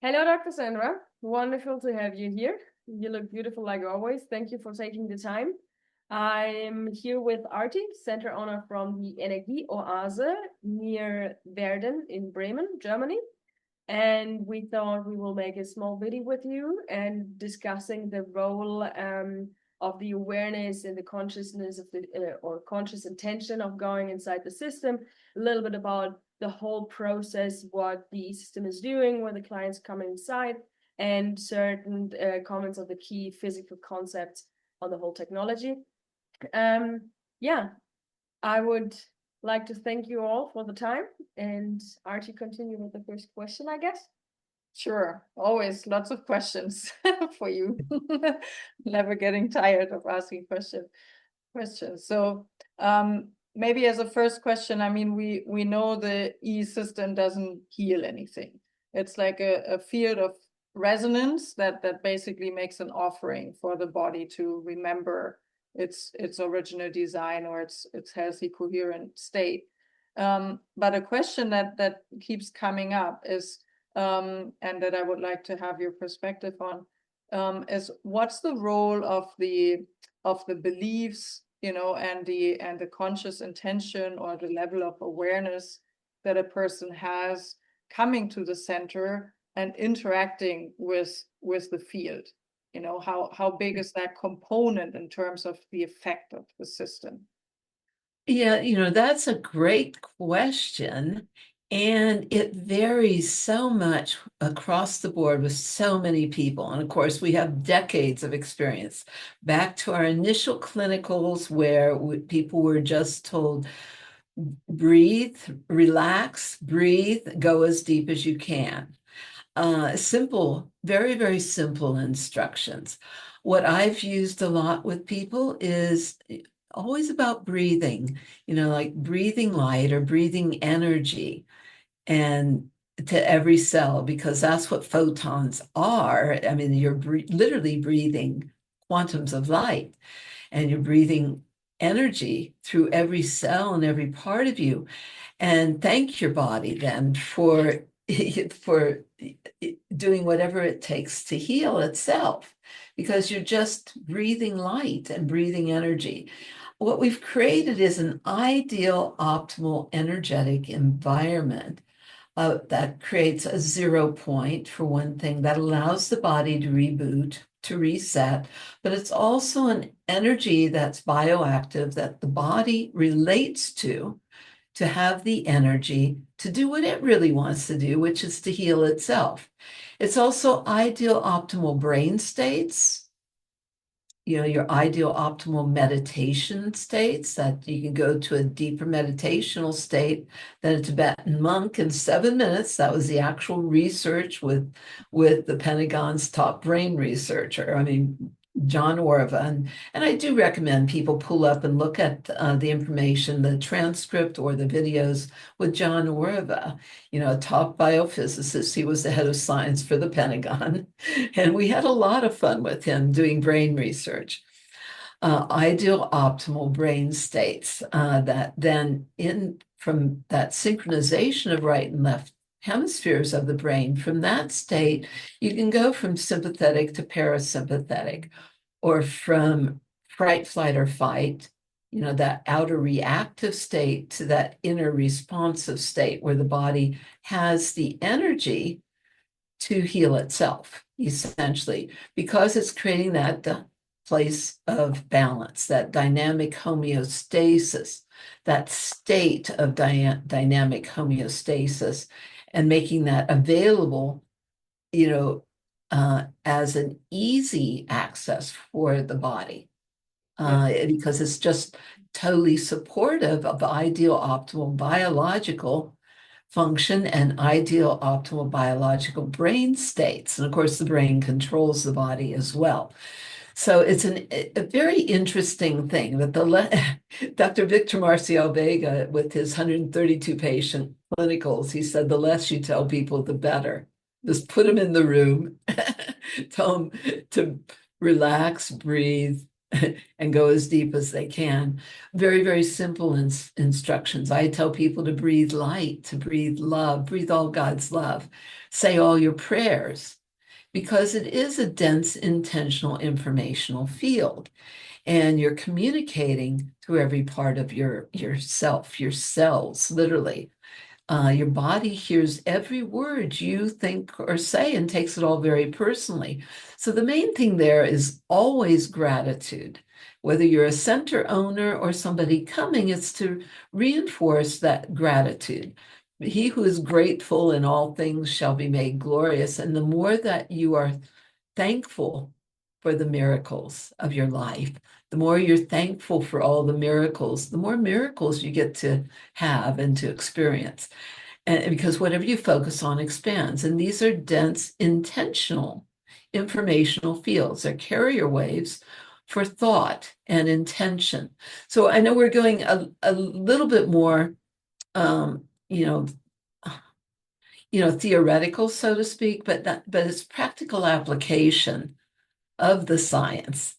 Hello, Dr. Sandra. Wonderful to have you here. You look beautiful like always. Thank you for taking the time. I'm here with Aarti, center owner from the Energie Oase near Verden in Bremen, Germany. And we thought we will make a small video with you and discussing the role of the awareness and the consciousness of the or conscious intention of going inside the system, a little bit about the whole process, what the EESystem is doing when the clients come inside, and certain comments on the key physical concepts on the whole technology. Yeah, I would like to thank you all for the time, and Aarti, continue with the first question, I guess. Sure, always lots of questions for you. Never getting tired of asking questions. So maybe as a first question, I mean, we know the EESystem doesn't heal anything. It's like a field of resonance that basically makes an offering for the body to remember its original design or its healthy, coherent state. But a question that keeps coming up is, and that I would like to have your perspective on, is what's the role of the beliefs, and the conscious intention or the level of awareness that a person has coming to the center and interacting with the field. How big is that component in terms of the effect of the system? Yeah, that's a great question. And it varies so much across the board with so many people. And of course, we have decades of experience. Back to our initial clinicals where people were just told, breathe, relax, breathe, go as deep as you can. Simple, very, very simple instructions. What I've used a lot with people is always about breathing, like breathing light or breathing energy and to every cell, because that's what photons are. I mean, you're literally breathing quantums of light, and you're breathing energy through every cell and every part of you. And thank your body then for doing whatever it takes to heal itself, because you're just breathing light and breathing energy. What we've created is an ideal, optimal, energetic environment that creates a 0 point, for one thing, that allows the body to reboot, to reset, but it's also an energy that's bioactive that the body relates to have the energy to do what it really wants to do, which is to heal itself. It's also ideal, optimal brain states, your ideal optimal meditation states, that you can go to a deeper meditational state than a Tibetan monk in 7 minutes. That was the actual research with the Pentagon's top brain researcher, John Orva. And I do recommend people pull up and look at the information, the transcript or the videos with John Orva, a top biophysicist. He was the head of science for the Pentagon. And we had a lot of fun with him doing brain research. Ideal optimal brain states that then from that synchronization of right and left hemispheres of the brain, from that state, you can go from sympathetic to parasympathetic, or from fright, flight, or fight, that outer reactive state, to that inner responsive state where the body has the energy to heal itself, essentially, because it's creating that place of balance, that dynamic homeostasis, that state of dynamic homeostasis, and making that available, as an easy access for the body, because it's just totally supportive of ideal optimal biological function and ideal optimal biological brain states. And of course, the brain controls the body as well. So it's a very interesting thing that Dr. Victor Marcial Vega, with his 132 patient clinicals, he said, the less you tell people, the better. Just put them in the room, tell them to relax, breathe, and go as deep as they can. Very, very simple instructions. I tell people to breathe light, to breathe love, breathe all God's love, say all your prayers, because it is a dense, intentional, informational field. And you're communicating through every part of yourself, your cells, literally. Your body hears every word you think or say and takes it all very personally. So the main thing there is always gratitude. Whether you're a center owner or somebody coming, it's to reinforce that gratitude. He who is grateful in all things shall be made glorious. And the more that you are thankful for the miracles of your life, the more you're thankful for all the miracles, the more miracles you get to have and to experience. And because whatever you focus on expands. And these are dense, intentional, informational fields. They're carrier waves for thought and intention. So I know we're going a little bit more, theoretical, so to speak, but it's practical application of the science.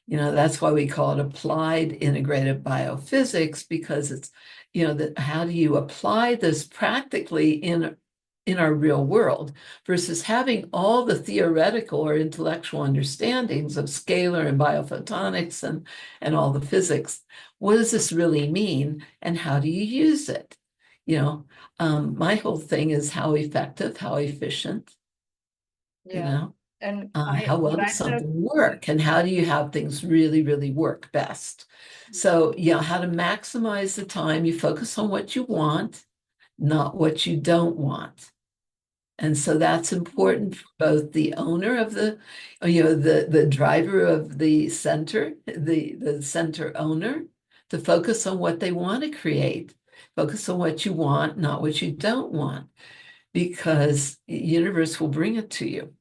That's why we call it applied integrative biophysics, because it's, that how do you apply this practically in our real world versus having all the theoretical or intellectual understandings of scalar and biophotonics and all the physics. What does this really mean and how do you use it? My whole thing is how effective, how efficient, And how well does something work and how do you have things really, really work best? So, how to maximize the time. You focus on what you want, not what you don't want. And so that's important for both the owner of the driver of the center, the center owner, to focus on what they want to create. Focus on what you want, not what you don't want, because the universe will bring it to you.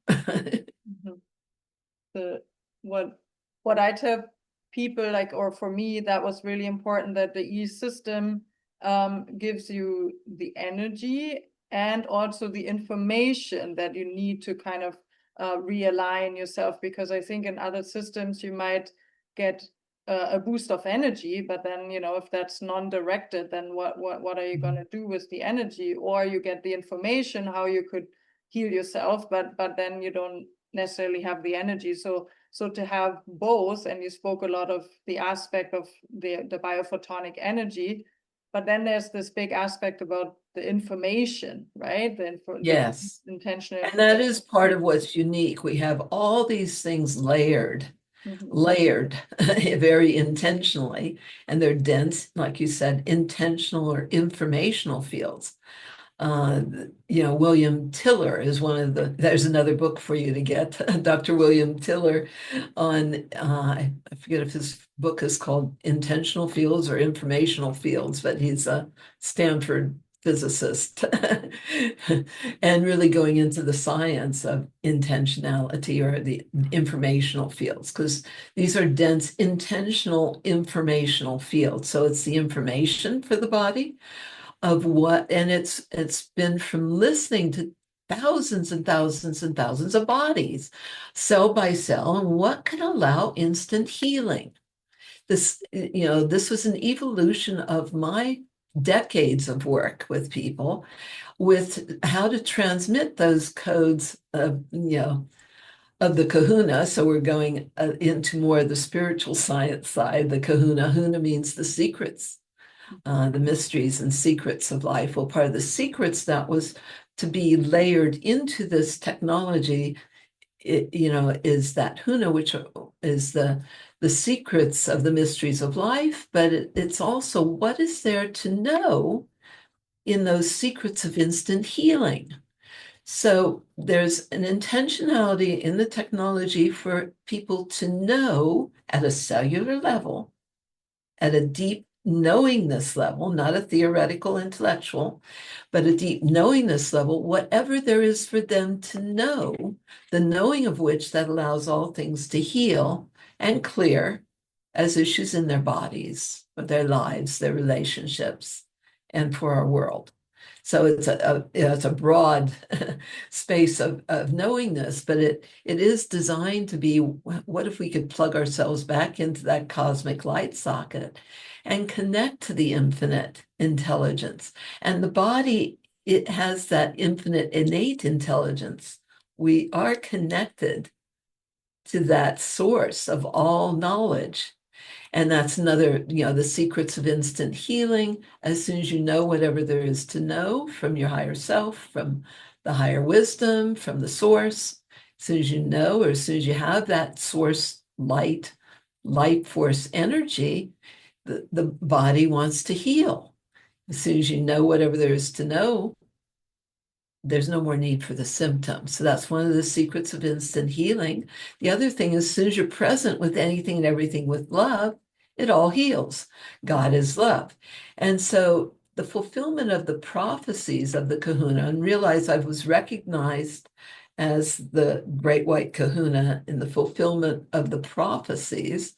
What I tell people, or for me, that was really important, that the EESystem gives you the energy and also the information that you need to kind of realign yourself, because I think in other systems you might get a boost of energy, but then if that's non-directed, then what are you going to do with the energy? Or you get the information how you could heal yourself, but then you don't necessarily have the energy. So to have both, and you spoke a lot of the aspect of the biophotonic energy, but then there's this big aspect about the information, right? Yes. The intentional. And that is part of what's unique. We have all these things layered very intentionally, and they're dense, like you said, intentional or informational fields. William Tiller is there's another book for you to get, Dr. William Tiller, on, I forget if his book is called Intentional Fields or Informational Fields, but he's a Stanford physicist and really going into the science of intentionality or the informational fields, because these are dense, intentional, informational fields. So it's the information for the body of what, and it's been from listening to thousands and thousands and thousands of bodies, cell by cell, and what can allow instant healing. This was an evolution of my decades of work with people, with how to transmit those codes of the kahuna. So we're going into more of the spiritual science side. The kahuna, huna means the secrets, the mysteries and secrets of life. Well, part of the secrets that was to be layered into this technology, is that huna, which is the secrets of the mysteries of life, but it's also what is there to know in those secrets of instant healing. So there's an intentionality in the technology for people to know at a cellular level, at a deep knowingness level, not a theoretical intellectual, but a deep knowingness level, whatever there is for them to know, the knowing of which that allows all things to heal and clear as issues in their bodies, their lives, their relationships, and for our world. So it's it's a broad space of knowingness, but it is designed to be, what if we could plug ourselves back into that cosmic light socket and connect to the infinite intelligence? And the body, it has that infinite innate intelligence. We are connected to that source of all knowledge. And that's another, the secrets of instant healing. As soon as you know whatever there is to know from your higher self, from the higher wisdom, from the source, as soon as you know, or as soon as you have that source light force energy, the body wants to heal. As soon as you know whatever there is to know, there's no more need for the symptoms. So that's one of the secrets of instant healing. The other thing is, as soon as you're present with anything and everything with love, it all heals. God is love. And so the fulfillment of the prophecies of the kahuna, and realize I was recognized as the great white kahuna in the fulfillment of the prophecies,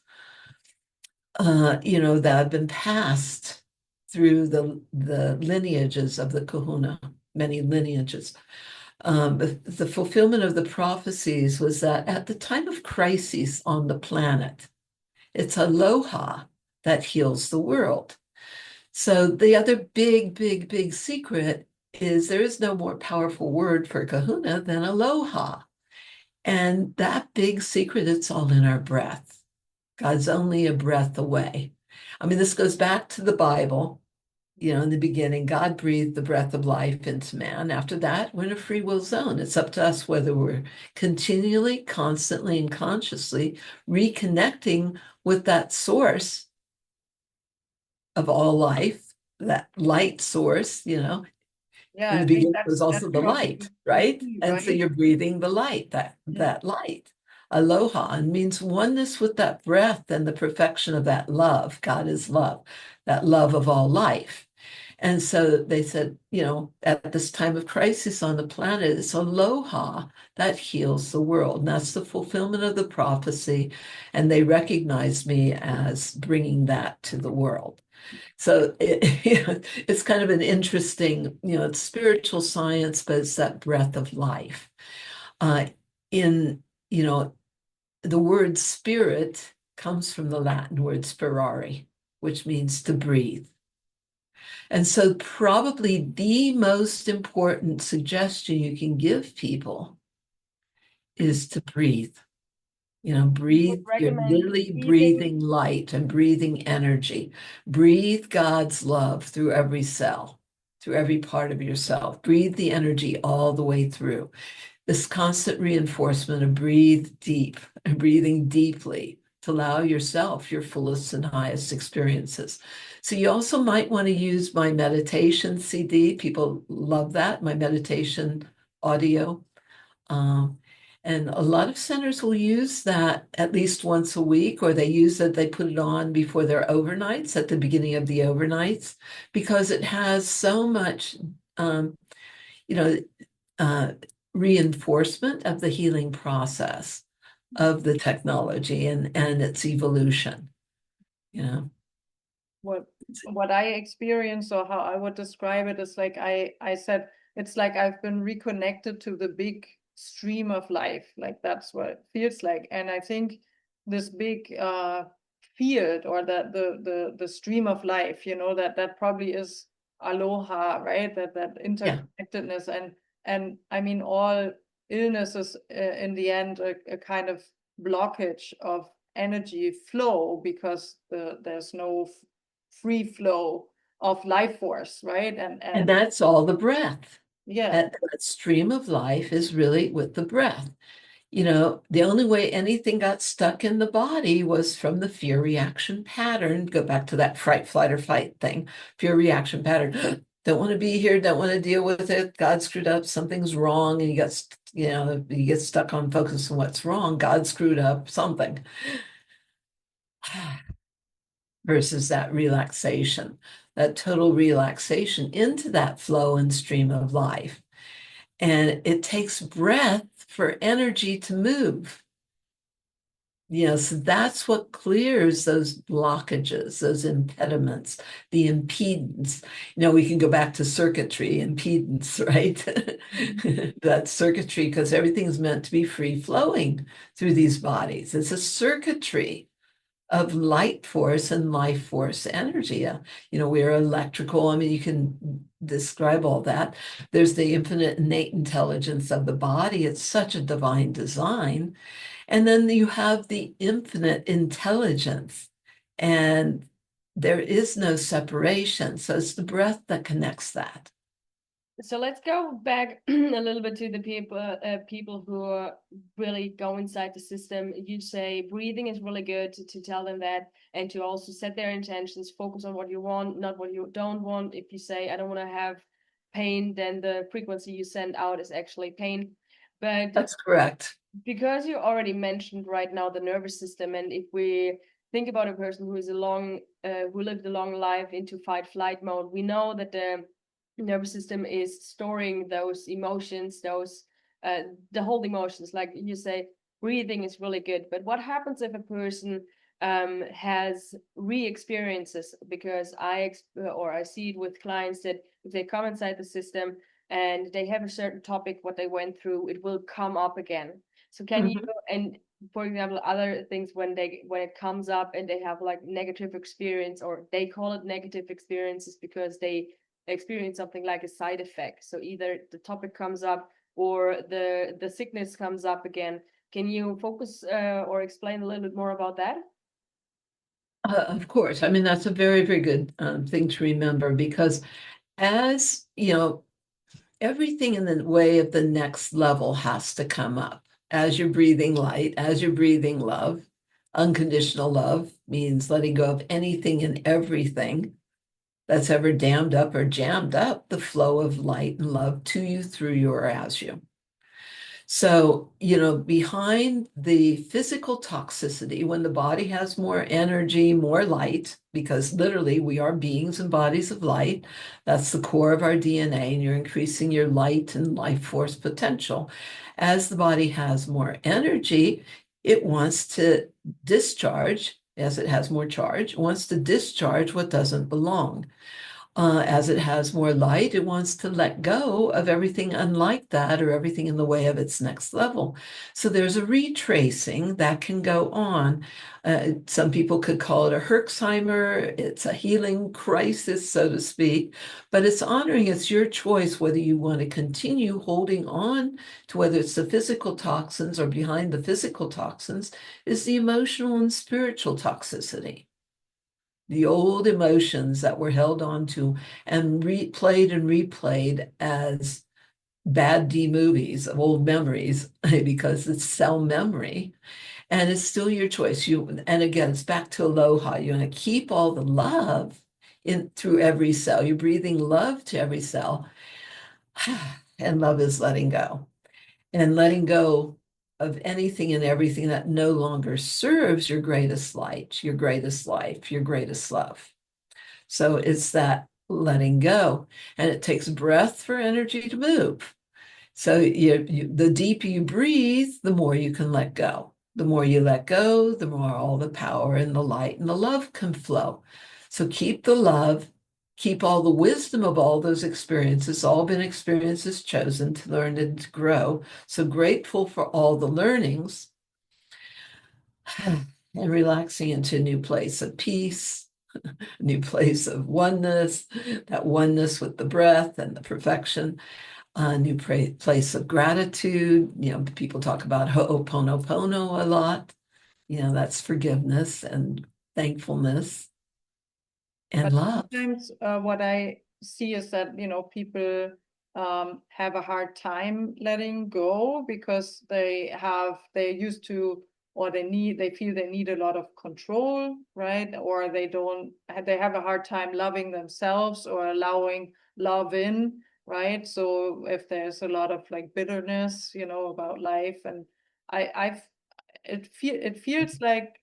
that have been passed through the lineages of the kahuna, many lineages. The fulfillment of the prophecies was that at the time of crises on the planet, it's aloha that heals the world. So the other big secret is there is no more powerful word for kahuna than aloha. And that big secret, it's all in our breath. God's only a breath away. I mean, this goes back to the Bible. In the beginning, God breathed the breath of life into man. After that, we're in a free will zone. It's up to us whether we're continually, constantly, and consciously reconnecting with that source of all life, that light source, Yeah, in the beginning was also the light, right? And so you're breathing the light, that light. Aloha means oneness with that breath and the perfection of that love. God is love, that love of all life. And so they said, at this time of crisis on the planet, it's aloha that heals the world. And that's the fulfillment of the prophecy. And they recognized me as bringing that to the world. So it's kind of an interesting, it's spiritual science, but it's that breath of life. The word spirit comes from the Latin word spirare, which means to breathe. And so probably the most important suggestion you can give people is to breathe. Breathe, you're literally breathing light and breathing energy. Breathe God's love through every cell, through every part of yourself. Breathe the energy all the way through. This constant reinforcement of breathe deep and breathing deeply to allow yourself your fullest and highest experiences. So you also might want to use my meditation CD. People love that, my meditation audio. And a lot of centers will use that at least once a week, or they put it on before their overnights, at the beginning of the overnights, because it has so much, reinforcement of the healing process of the technology and its evolution. What I experience, or how I would describe it, is like I said, it's like I've been reconnected to the big stream of life. Like that's what it feels like. And I think this big field, or the stream of life, that probably is aloha, right? That interconnectedness. And I mean, all illness is in the end a kind of blockage of energy flow, because there's no free flow of life force, right? And that's all the breath. Yeah. That stream of life is really with the breath. The only way anything got stuck in the body was from the fear reaction pattern. Go back to that fright, flight, or fight thing. Fear reaction pattern. Don't want to be here, don't want to deal with it. God screwed up, something's wrong. And you get stuck on focus on what's wrong. God screwed up something. Versus that relaxation, that total relaxation into that flow and stream of life. And it takes breath for energy to move. Yes, that's what clears those blockages, those impediments, the impedance. We can go back to circuitry, impedance, right? That circuitry, because everything's meant to be free flowing through these bodies. It's a circuitry of light force and life force energy. We're electrical. I mean, you can describe all that. There's the infinite innate intelligence of the body. It's such a divine design. And then you have the infinite intelligence, and there is no separation. So it's the breath that connects that. So let's go back a little bit to the people who really go inside the system. You say breathing is really good to tell them that, and to also set their intentions, focus on what you want, not what you don't want. If you say, I don't want to have pain, then the frequency you send out is actually pain. But that's correct. Because you already mentioned right now the nervous system, and if we think about a person who is who lived a long life into fight-flight mode, we know that the nervous system is storing those emotions, the whole emotions. Like you say, breathing is really good. But what happens if a person has re-experiences? Because I see it with clients that if they come inside the system and they have a certain topic, what they went through, it will come up again. So can you, and for example, other things when it comes up and they have like negative experience, or they call it negative experiences because they experience something like a side effect. So either the topic comes up or the sickness comes up again. Can you focus or explain a little bit more about that? Of course. I mean, that's a very, very good thing to remember, because as everything in the way of the next level has to come up. As you're breathing light, as you're breathing love, unconditional love means letting go of anything and everything that's ever dammed up or jammed up the flow of light and love to you, through you, or as you. So, behind the physical toxicity, when the body has more energy, more light, because literally we are beings and bodies of light, that's the core of our DNA, and you're increasing your light and life force potential. As the body has more energy, it wants to discharge, as it has more charge, it wants to discharge what doesn't belong. As it has more light, it wants to let go of everything unlike that, or everything in the way of its next level. So there's a retracing that can go on. Some people could call it a Herxheimer. It's a healing crisis, so to speak, but it's honoring, it's your choice whether you want to continue holding on to, whether it's the physical toxins, or behind the physical toxins is the emotional and spiritual toxicity. The old emotions that were held on to and replayed as bad D movies of old memories, because it's cell memory, and it's still your choice. And again, it's back to aloha. You want to keep all the love in through every cell. You're breathing love to every cell, and love is letting go, and letting go of anything and everything that no longer serves your greatest light, your greatest life, your greatest love. So it's that letting go, and it takes breath for energy to move. So the deeper you breathe, the more you can let go. The more you let go, the more all the power and the light and the love can flow. So keep the love, keep all the wisdom of all those experiences, all been experiences chosen to learn and to grow. So grateful for all the learnings, and relaxing into a new place of peace, a new place of oneness, that oneness with the breath and the perfection, a new place of gratitude. People talk about ho'oponopono a lot. That's forgiveness and thankfulness and love. Sometimes what I see is that, people have a hard time letting go because they're used to, or they feel they need a lot of control, right? Or they have a hard time loving themselves or allowing love in, right? So if there's a lot of like bitterness, about life, and it feels like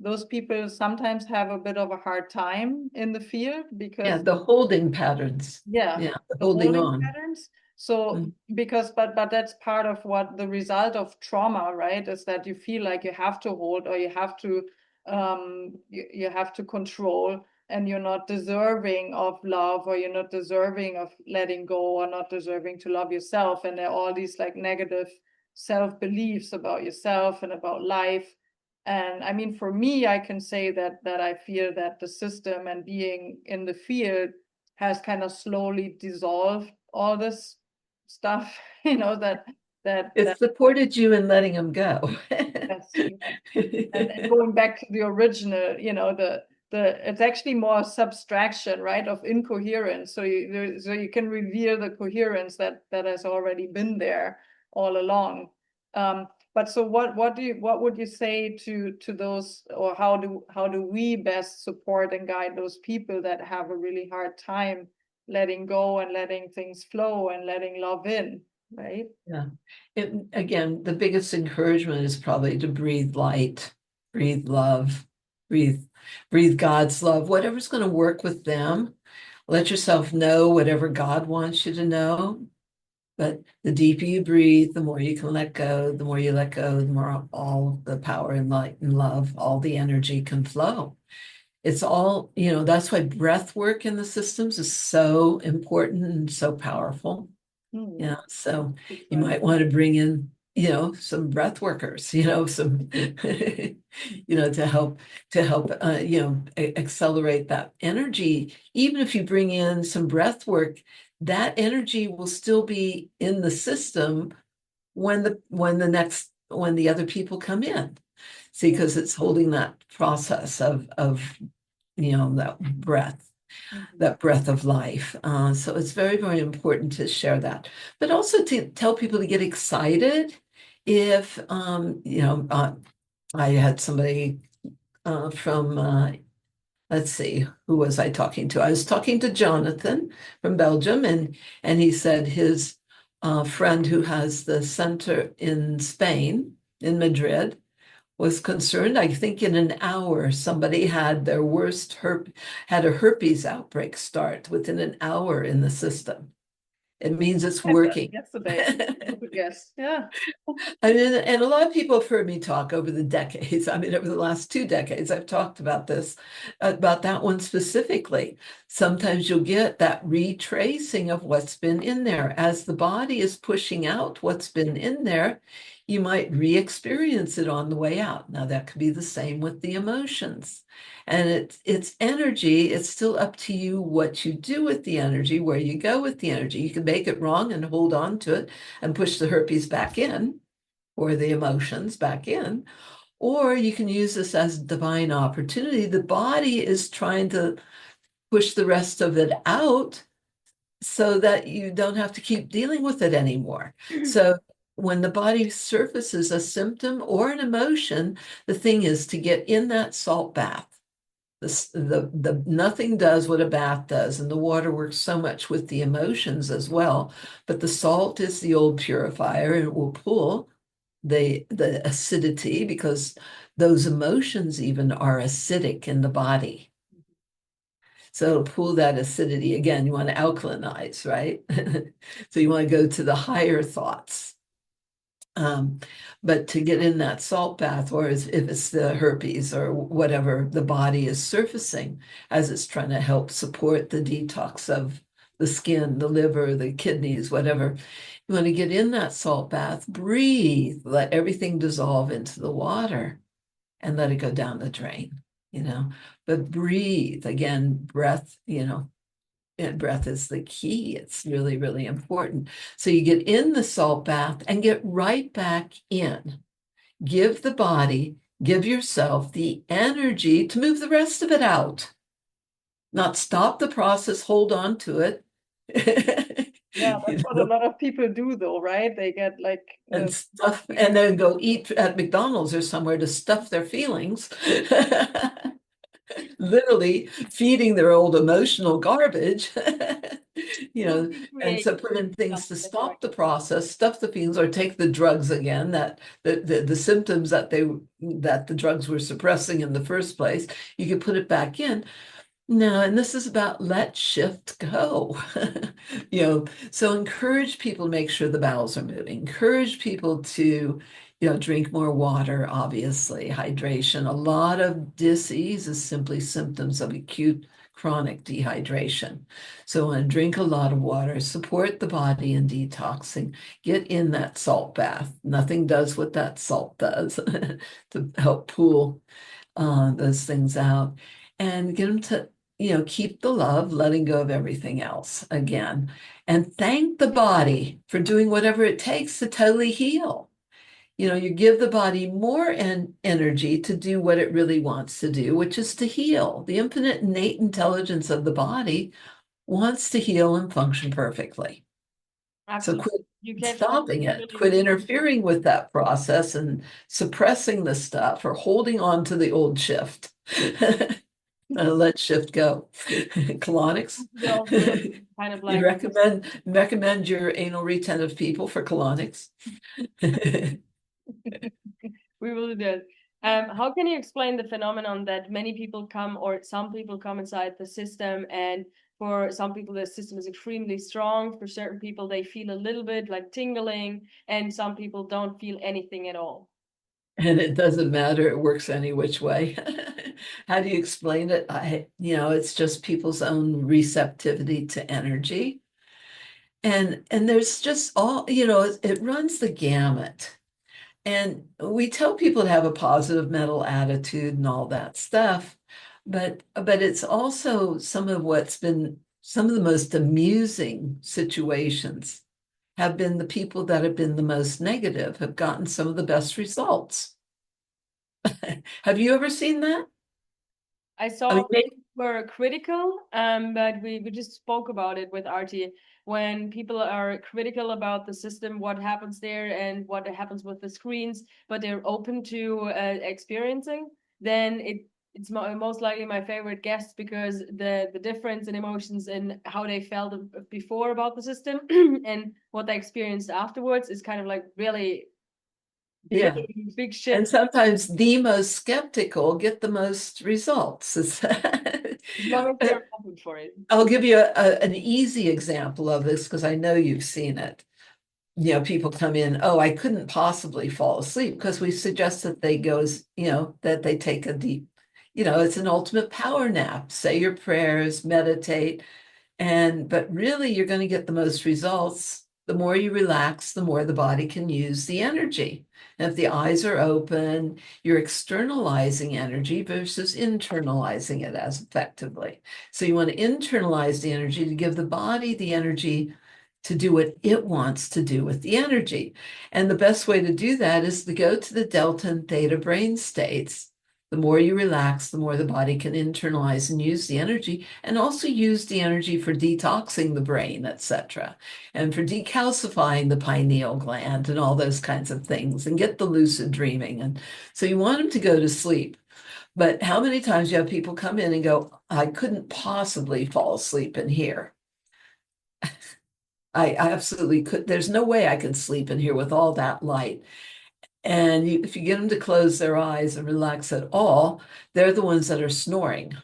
those people sometimes have a bit of a hard time in the field because the holding patterns. the Holding holding on. patterns. So because but that's part of what the result of trauma, right, is that you feel like you have to hold, or you have to you have to control, and you're not deserving of love, or you're not deserving of letting go, or not deserving to love yourself. And there are all these like negative self-beliefs about yourself and about life. And I mean, for me, I can say that I feel that the system and being in the field has kind of slowly dissolved all this stuff, that It supported you in letting them go. Yes, and going back to the original, it's actually more subtraction, right, of incoherence. So you can reveal the coherence that has already been there all along. But so what would you say to those, or how do we best support and guide those people that have a really hard time letting go and letting things flow and letting love in, right? Yeah. Again, the biggest encouragement is probably to breathe light, breathe love, breathe God's love, whatever's going to work with them. Let yourself know whatever God wants you to know. But the deeper you breathe, the more you can let go. The more you let go, the more all the power and light and love, all the energy can flow. It's all, that's why breath work in the systems is so important and so powerful. Yeah, so you might want to bring in, some breath workers, some, to help, accelerate that energy. Even if you bring in some breath work, that energy will still be in the system when the other people come in. See, because it's holding that process of that breath. That breath of life. So it's very, very important to share that, but also to tell people to get excited. If, I had somebody from, let's see, who was I talking to? I was talking to Jonathan from Belgium, and he said his friend who has the center in Spain, in Madrid, was concerned. I think in an hour, somebody had their worst had a herpes outbreak start within an hour in the system. It means it's working. Yesterday, yes, yeah. I mean, and a lot of people have heard me talk over the decades. I mean, over the last 2 decades, I've talked about this, about that one specifically. Sometimes you'll get that retracing of what's been in there. As the body is pushing out what's been in there, you might re-experience it on the way out. Now, that could be the same with the emotions. And it's energy. It's still up to you what you do with the energy, where you go with the energy. You can make it wrong and hold on to it and push the herpes back in, or the emotions back in, or you can use this as divine opportunity. The body is trying to push the rest of it out so that you don't have to keep dealing with it anymore. So when the body surfaces a symptom or an emotion, the thing is to get in that salt bath. The nothing does what a bath does, and the water works so much with the emotions as well. But the salt is the old purifier, and it will pull the acidity, because those emotions even are acidic in the body. So it'll pull that acidity. Again, you want to alkalinize, right? So you want to go to the higher thoughts. But to get in that salt bath, or if it's the herpes or whatever the body is surfacing, as it's trying to help support the detox of the skin, the liver, the kidneys, whatever, you want to get in that salt bath, breathe, let everything dissolve into the water and let it go down the drain, but breathe. Again, breath, and breath is the key. It's really, really important. So you get in the salt bath and get right back in. Give the body, give yourself the energy to move the rest of it out. Not stop the process, hold on to it. Yeah, that's what a lot of people do, though, right? They get like and stuff, and then go eat at McDonald's or somewhere to stuff their feelings. Literally feeding their old emotional garbage, and so put in things to stop the process, stuff the feelings, or take the drugs again, that the symptoms that the drugs were suppressing in the first place. You can put it back in. No, and this is about let shift go. So encourage people to make sure the bowels are moving. Encourage people to, drink more water, obviously, hydration. A lot of dis-ease is simply symptoms of acute chronic dehydration. So want to drink a lot of water, support the body in detoxing, get in that salt bath. Nothing does what that salt does to help pull those things out, and get them to keep the love, letting go of everything else again, and thank the body for doing whatever it takes to totally heal. You give the body more energy to do what it really wants to do, which is to heal. The infinite innate intelligence of the body wants to heal and function perfectly. Absolutely. So quit You can't stopping it, quit interfering with that process and suppressing the stuff or holding on to the old shift. Let shift go. Colonics. kind of You like recommend your anal retentive people for colonics. we will do that. How can you explain the phenomenon that many people come, or some people come inside the system, and for some people the system is extremely strong, for certain people they feel a little bit like tingling, and some people don't feel anything at all? And it doesn't matter, it works any which way. How do you explain it? It's just people's own receptivity to energy. And there's just all, it runs the gamut. And we tell people to have a positive mental attitude and all that stuff, but it's also some of the most amusing situations have been the people that have been the most negative have gotten some of the best results. Have you ever seen that? I saw were critical, but we just spoke about it with Aarti. When people are critical about the system, what happens there and what happens with the screens, but they're open to experiencing, then it's most likely my favorite guest, because the difference in emotions and how they felt before about the system and what they experienced afterwards is kind of like really Yeah. big shit. And sometimes the most skeptical get the most results. As long as they're open for it. I'll give you an easy example of this because I know you've seen it. People come in, oh, I couldn't possibly fall asleep, because we suggest that they that they take a deep, it's an ultimate power nap. Say your prayers, meditate, but really you're going to get the most results. The more you relax, the more the body can use the energy. And if the eyes are open, you're externalizing energy versus internalizing it as effectively. So you want to internalize the energy to give the body the energy to do what it wants to do with the energy. And the best way to do that is to go to the delta and theta brain states. The more you relax, the more the body can internalize and use the energy, and also use the energy for detoxing the brain, etc., and for decalcifying the pineal gland and all those kinds of things, and get the lucid dreaming. And so you want them to go to sleep. But how many times you have people come in and go, I couldn't possibly fall asleep in here. I absolutely could. There's no way I can sleep in here with all that light. And if you get them to close their eyes and relax at all, they're the ones that are snoring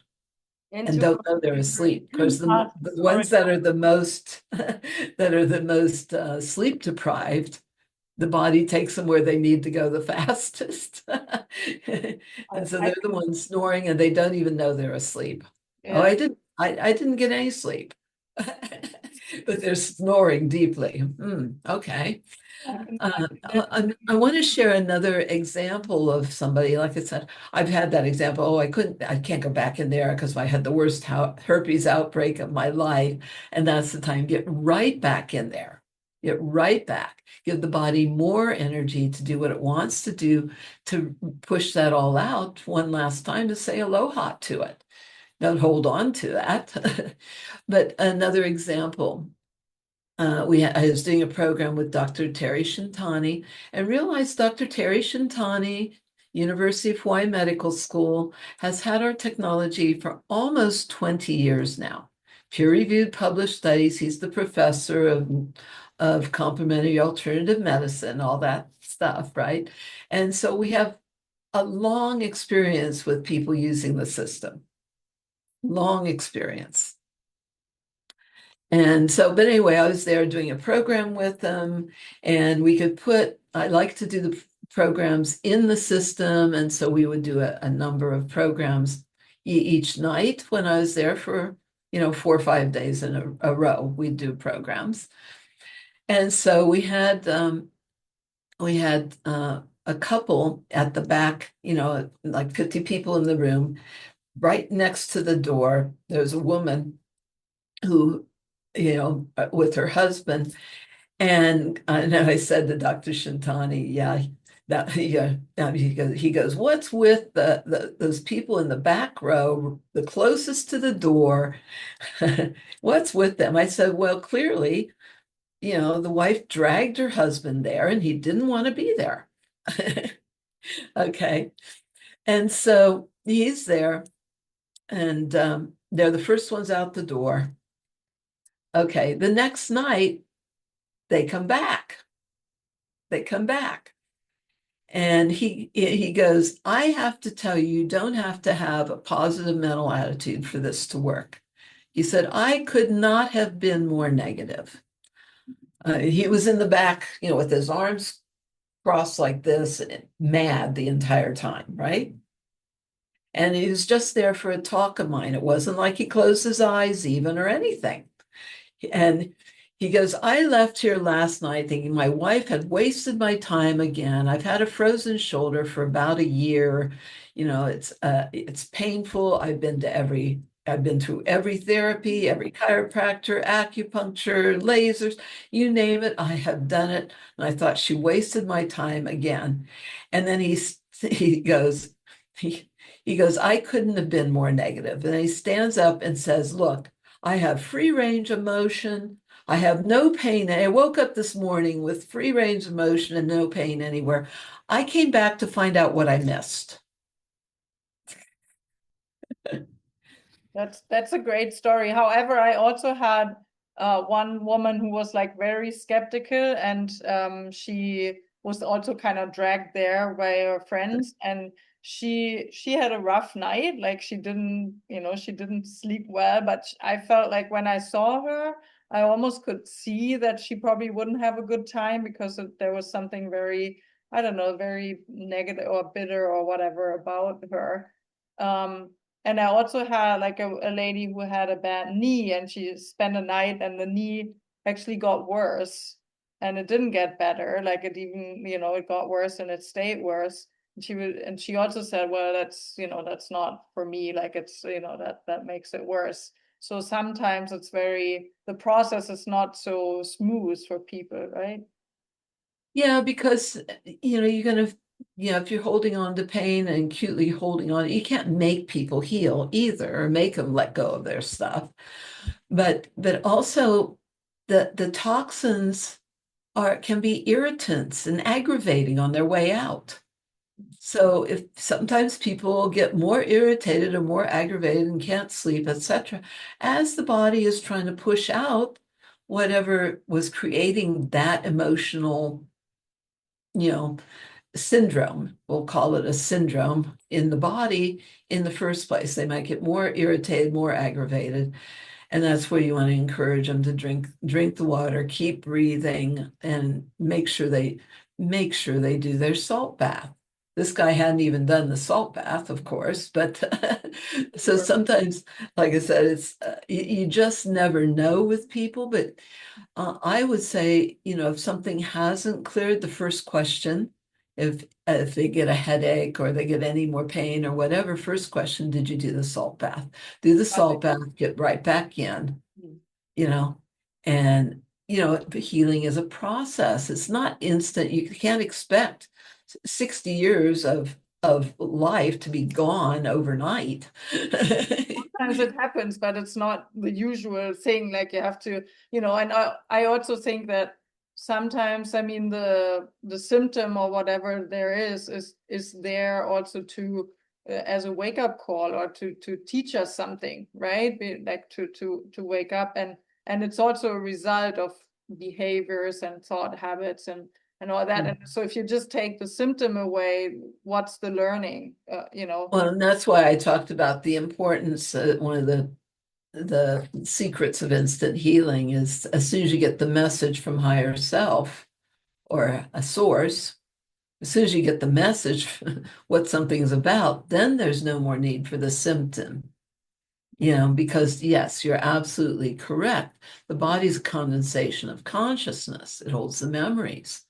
and don't know they're asleep. Because the ones that are the most sleep deprived, the body takes them where they need to go the fastest. And so they're the ones snoring and they don't even know they're asleep. Yeah. Oh, I didn't get any sleep. But they're snoring deeply. Okay. I want to share another example of somebody. Like I said, I've had that example. Oh, I can't go back in there because I had the worst herpes outbreak of my life. And that's the time. Get right back in there. Get right back. Give the body more energy to do what it wants to do, to push that all out one last time, to say aloha to it. Don't hold on to that. But another example. I was doing a program with Dr. Terry Shintani, and realized Dr. Terry Shintani, University of Hawaii Medical School, has had our technology for almost 20 years now. Peer-reviewed published studies. He's the professor of complementary alternative medicine, all that stuff, right? And so we have a long experience with people using the system. long experience. And so, but anyway, I was there doing a program with them, and I like to do the programs in the system. And so we would do a number of programs each night when I was there for, 4 or 5 days in a row, we'd do programs. And so we had a couple at the back, like 50 people in the room. Right next to the door, there's a woman who, with her husband. And I said to Dr. Shintani, he goes, what's with those people in the back row, the closest to the door? What's with them? I said, well, clearly, the wife dragged her husband there and he didn't want to be there. Okay. And so he's there, and they're the first ones out the door. Okay. The next night, they come back. And he goes, I have to tell you, you don't have to have a positive mental attitude for this to work. He said, I could not have been more negative. He was in the back, with his arms crossed like this, mad the entire time, right? And he was just there for a talk of mine. It wasn't like he closed his eyes even or anything. And he goes, I left here last night thinking my wife had wasted my time again. I've had a frozen shoulder for about a year. It's painful. I've been through every therapy, every chiropractor, acupuncture, lasers, you name it. I have done it. And I thought she wasted my time again. And then he goes, I couldn't have been more negative. And he stands up and says, look, I have free range of motion. I have no pain. I woke up this morning with free range of motion and no pain anywhere. I came back to find out what I missed. That's a great story. However, I also had one woman who was like very skeptical, and she was also kind of dragged there by her friends, and she had a rough night. Like she didn't sleep well, but I felt like when I saw her, I almost could see that she probably wouldn't have a good time because there was something very, I don't know, very negative or bitter or whatever about her. And I also had like a lady who had a bad knee, and she spent a night and the knee actually got worse, and it didn't get better. Like it even, it got worse and it stayed worse. And she also said, well, that's not for me. Like it's, that makes it worse. So sometimes the process is not so smooth for people, right? Yeah, because, you're going to, if you're holding on to pain and acutely holding on, you can't make people heal either or make them let go of their stuff. But also the toxins can be irritants and aggravating on their way out. So if sometimes people get more irritated or more aggravated and can't sleep, etc., as the body is trying to push out whatever was creating that emotional, syndrome, we'll call it a syndrome in the body in the first place. They might get more irritated, more aggravated. And that's where you want to encourage them to drink the water, keep breathing, and make sure they do their salt bath. This guy hadn't even done the salt bath, of course, but so sometimes, like I said, it's you just never know with people. But I would say, if something hasn't cleared, the first question, if they get a headache or they get any more pain or whatever, first question, did you do the salt bath? Do the salt bath, get right back in, and, healing is a process. It's not instant. You can't expect 60 years of life to be gone overnight. Sometimes it happens, but it's not the usual thing. Like you have to, and I also think that sometimes, I mean, the symptom or whatever there is there also to as a wake up call or to teach us something, right? Like to wake up, and it's also a result of behaviors and thought habits and and all that. And so if you just take the symptom away, what's the learning? Well, and that's why I talked about the importance. One of the secrets of instant healing is as soon as you get the message from higher self or a source, as soon as you get the message what something's about, then there's no more need for the symptom. Because yes, you're absolutely correct. The body's a condensation of consciousness. It holds the memories.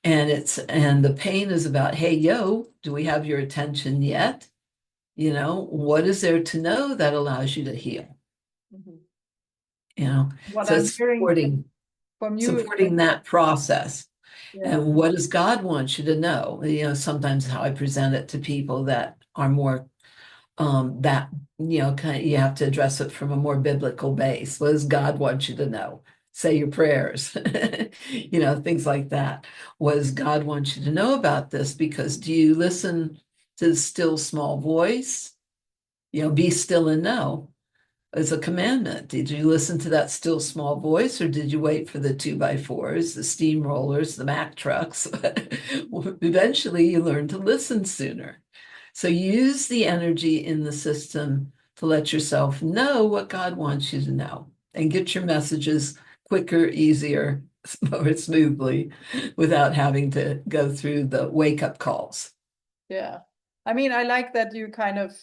And the pain is about, hey, yo, do we have your attention yet? What is there to know that allows you to heal? What So I'm it's hearing from you, supporting that process. Yeah. And what does God want you to know? Sometimes how I present it to people that are more that kind of, you have to address it from a more biblical base. What does God want you to know? Say your prayers, things like that. What does God want you to know about this? Because do you listen to the still small voice? Be still and know. It's a commandment. Did you listen to that still small voice, or did you wait for the 2x4s, the steamrollers, the Mack trucks? Eventually, you learn to listen sooner. So use the energy in the system to let yourself know what God wants you to know and get your messages quicker, easier, more smoothly without having to go through the wake-up calls. Yeah. I mean, I like that you kind of,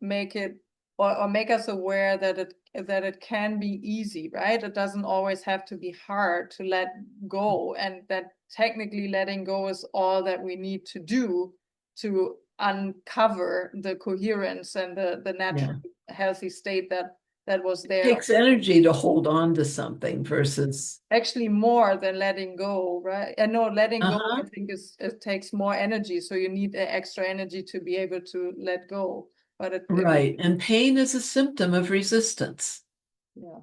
make it or make us aware that it can be easy, right? It doesn't always have to be hard to let go, and that technically letting go is all that we need to do to uncover the coherence and the natural healthy state that was there. It takes energy to hold on to something versus actually more than letting go, right? And no, letting go, I think it takes more energy, so you need extra energy to be able to let go. But right, and pain is a symptom of resistance. Yeah.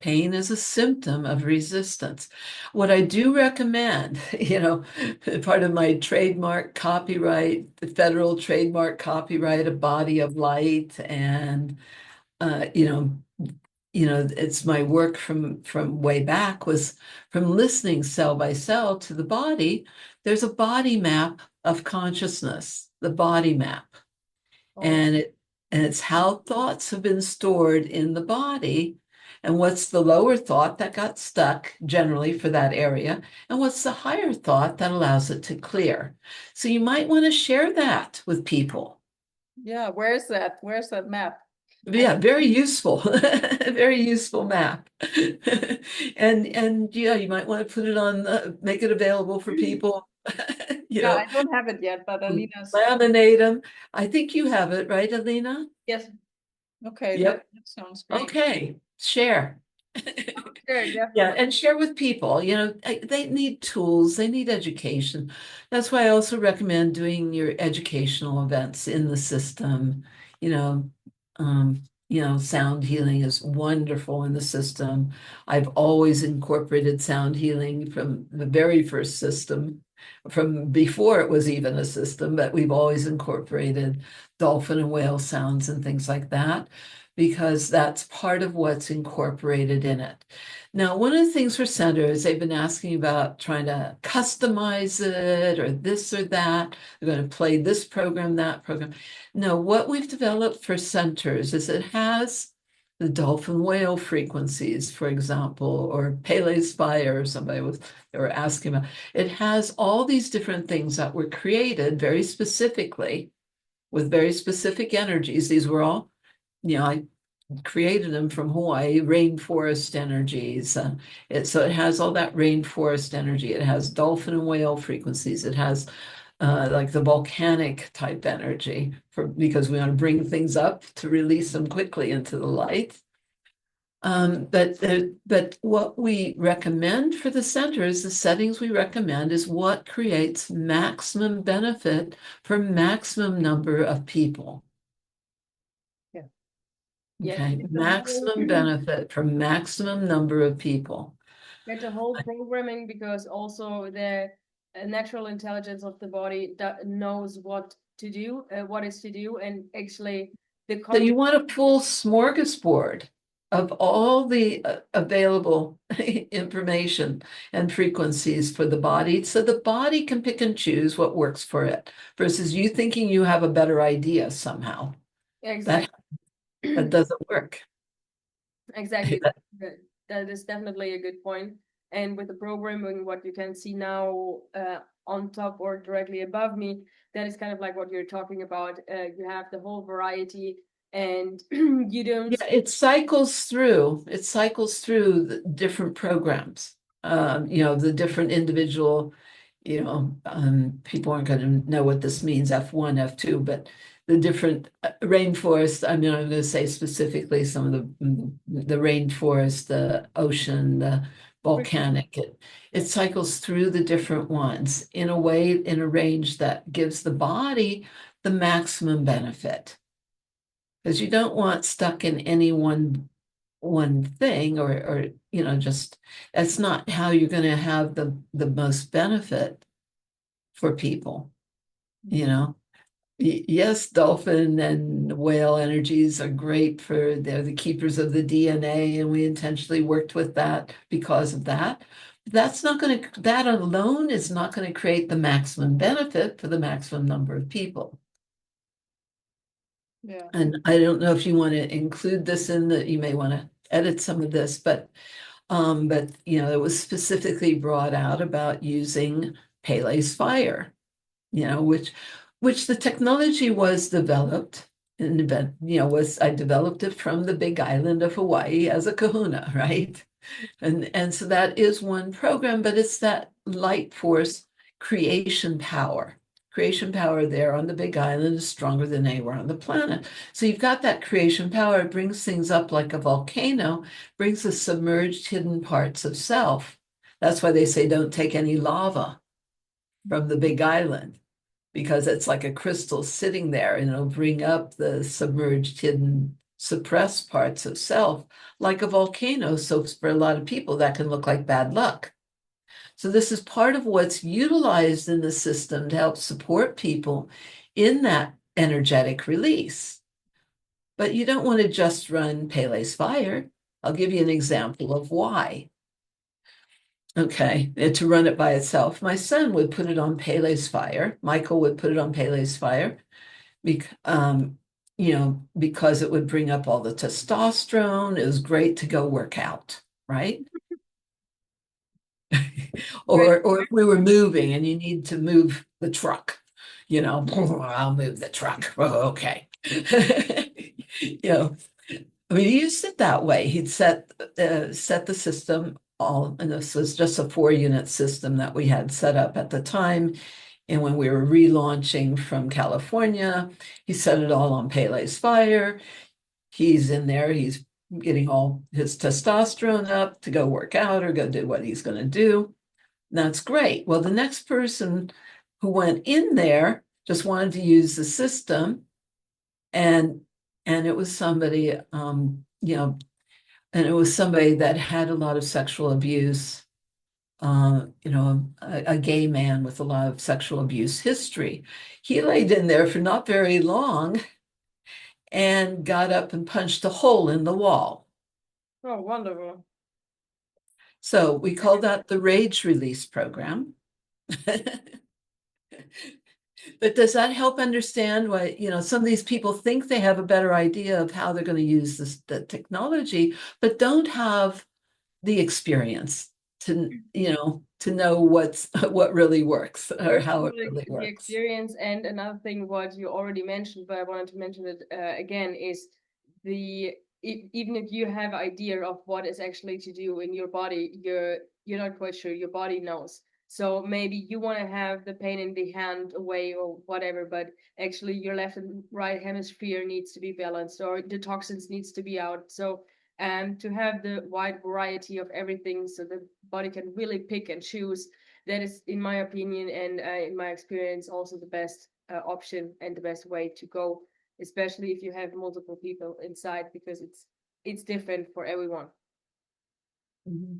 Pain is a symptom of resistance. What I do recommend, part of my trademark copyright, the federal trademark copyright, a body of light, and it's my work from way back was from listening cell by cell to the body. There's a body map of consciousness, the body map, and it's how thoughts have been stored in the body. And what's the lower thought that got stuck generally for that area? And what's the higher thought that allows it to clear? So you might want to share that with people. Yeah, where's that map? Yeah, very useful, very useful map. and you might want to put it on, make it available for people. I don't have it yet, but Alina's laminate them. I think you have it, right, Alina? Yes. Okay. Yep. That sounds great. Okay, share. Yeah, and share with people. They need tools, they need education. That's why I also recommend doing your educational events in the system. Sound healing is wonderful in the system. I've always incorporated sound healing from the very first system, from before it was even a system, but we've always incorporated dolphin and whale sounds and things like that, because that's part of what's incorporated in it. Now, one of the things for centers, they've been asking about trying to customize it or this or that. They're going to play this program, that program. No, what we've developed for centers is it has the dolphin whale frequencies, for example, or Pele's fire, they were asking about. It has all these different things that were created very specifically with very specific energies. These were all, I created them from Hawaii, rainforest energies. So it has all that rainforest energy. It has dolphin and whale frequencies. It has like the volcanic type energy because we want to bring things up to release them quickly into the light. But what we recommend for the centers, the settings we recommend is what creates maximum benefit for maximum number of people. Okay, maximum benefit for maximum number of people. Get the whole programming, because also the natural intelligence of the body that knows what to do, what is to do, and actually So you want a full smorgasbord of all the available information and frequencies for the body, so the body can pick and choose what works for it, versus you thinking you have a better idea somehow. Exactly. That doesn't work. Exactly. That is definitely a good point. And with the programming, what you can see now on top or directly above me, that is kind of like what you're talking about. You have the whole variety, and you don't. Yeah, it cycles through. It cycles through the different programs. The different individual. People aren't going to know what this means, F1, F2, but the different rainforest. I mean, I'm going to say specifically some of the rainforest, the ocean, the volcanic. It cycles through the different ones in a way, in a range that gives the body the maximum benefit. Because you don't want stuck in any one thing, or just that's not how you're going to have the most benefit for people. Yes, dolphin and whale energies are great for they're the keepers of the DNA, and we intentionally worked with that because of that. That alone is not going to create the maximum benefit for the maximum number of people. Yeah. And I don't know if you want to include this you may want to edit some of this, but it was specifically brought out about using Pele's fire, which the technology was developed and I developed it from the big island of Hawaii as a kahuna, right? And so that is one program, but it's that light force creation power. Creation power there on the big island is stronger than anywhere on the planet. So you've got that creation power. It brings things up like a volcano, brings the submerged hidden parts of self. That's why they say don't take any lava from the big island, because it's like a crystal sitting there, and it'll bring up the submerged, hidden, suppressed parts of self like a volcano. So for a lot of people, that can look like bad luck. So this is part of what's utilized in the system to help support people in that energetic release. But you don't want to just run Pele's fire. I'll give you an example of why. Okay, and to run it by itself. My son would put it on Pele's fire. Michael would put it on Pele's fire, because it would bring up all the testosterone. It was great to go work out, right? Or if we were moving and you need to move the truck, I'll move the truck. Oh, okay. He used it that way. He'd set the system all, and this was just a 4-unit system that we had set up at the time. And when we were relaunching from California, he set it all on Pele's fire. He's in there, he's getting all his testosterone up to go work out or go do what he's going to do. That's great. Well, the next person who went in there just wanted to use the system, and it was somebody, and it was somebody that had a lot of sexual abuse, a gay man with a lot of sexual abuse history. He laid in there for not very long and got up and punched a hole in the wall. Oh, wonderful. So we call that the rage release program. But does that help understand why, some of these people think they have a better idea of how they're going to use the technology, but don't have the experience to know what really works or how it really works. The experience. And another thing, what you already mentioned, but I wanted to mention it again, is even if you have idea of what is actually to do in your body, you're not quite sure. Your body knows. So maybe you want to have the pain in the hand away or whatever, but actually your left and right hemisphere needs to be balanced, or the toxins needs to be out. So to have the wide variety of everything, so the body can really pick and choose, that is, in my opinion and in my experience, also the best option and the best way to go, especially if you have multiple people inside, because it's different for everyone. Mm-hmm.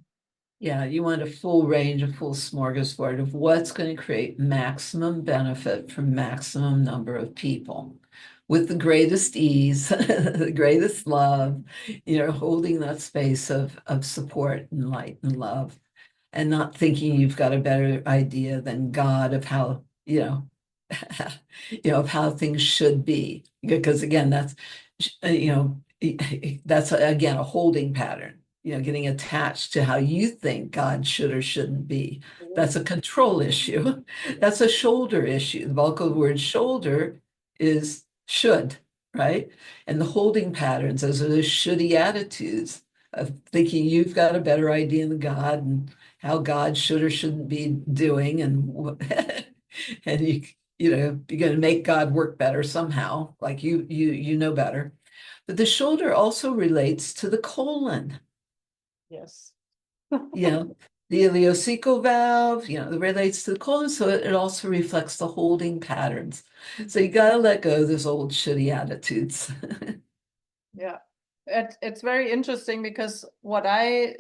Yeah, you want a full range, a full smorgasbord of what's going to create maximum benefit for maximum number of people with the greatest ease, the greatest love, holding that space of support and light and love, and not thinking you've got a better idea than God of how, of how things should be. Because again, that's, that's again a holding pattern, getting attached to how you think God should or shouldn't be. That's a control issue. That's a shoulder issue. The bulk of the word shoulder is should, right? And the holding patterns, those are those shouldy attitudes of thinking you've got a better idea than God and how God should or shouldn't be doing, and and you're going to make God work better somehow, like you know better. But the shoulder also relates to the colon. Yes. The ileocecal valve, it relates to the colon, so it also reflects the holding patterns. So you got to let go of those old shitty attitudes. Yeah, it's very interesting because what I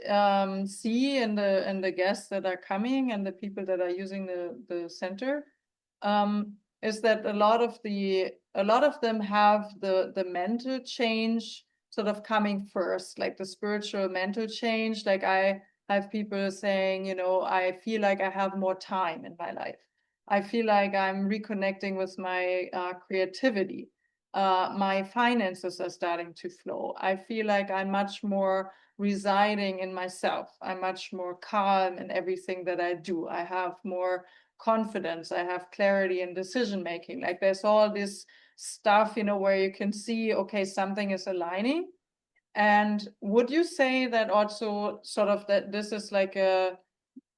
see in the guests that are coming and the people that are using the center is that a lot of them have the mental change sort of coming first, like the spiritual mental change. Like I have people saying, I feel like I have more time in my life. I feel like I'm reconnecting with my creativity. My finances are starting to flow. I feel like I'm much more residing in myself. I'm much more calm in everything that I do. I have more confidence. I have clarity in decision making. Like there's all this stuff, where you can see, okay, something is aligning. And would you say that also sort of that this is like a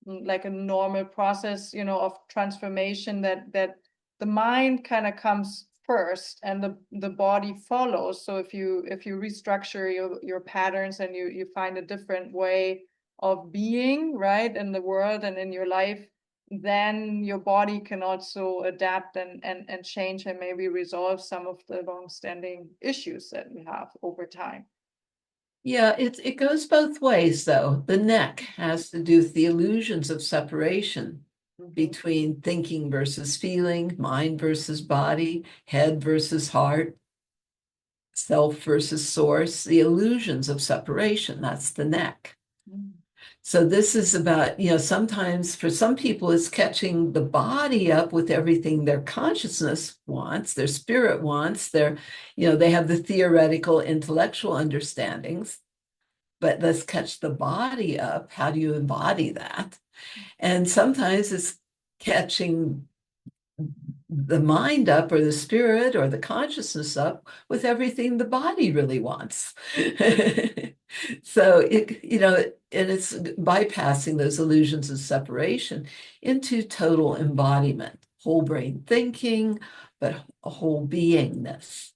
normal process, of transformation, that the mind kind of comes first and the body follows? So if you restructure your patterns and you find a different way of being, right, in the world and in your life, then your body can also adapt and change and maybe resolve some of the long-standing issues that we have over time. Yeah, it goes both ways, though. The neck has to do with the illusions of separation between thinking versus feeling, mind versus body, head versus heart, self versus source, the illusions of separation. That's the neck. So this is about, sometimes for some people it's catching the body up with everything their consciousness wants, their spirit wants, they have the theoretical intellectual understandings, but let's catch the body up. How do you embody that? And sometimes it's catching the mind up, or the spirit or the consciousness up with everything the body really wants. So and it's bypassing those illusions of separation into total embodiment, whole brain thinking, but a whole beingness,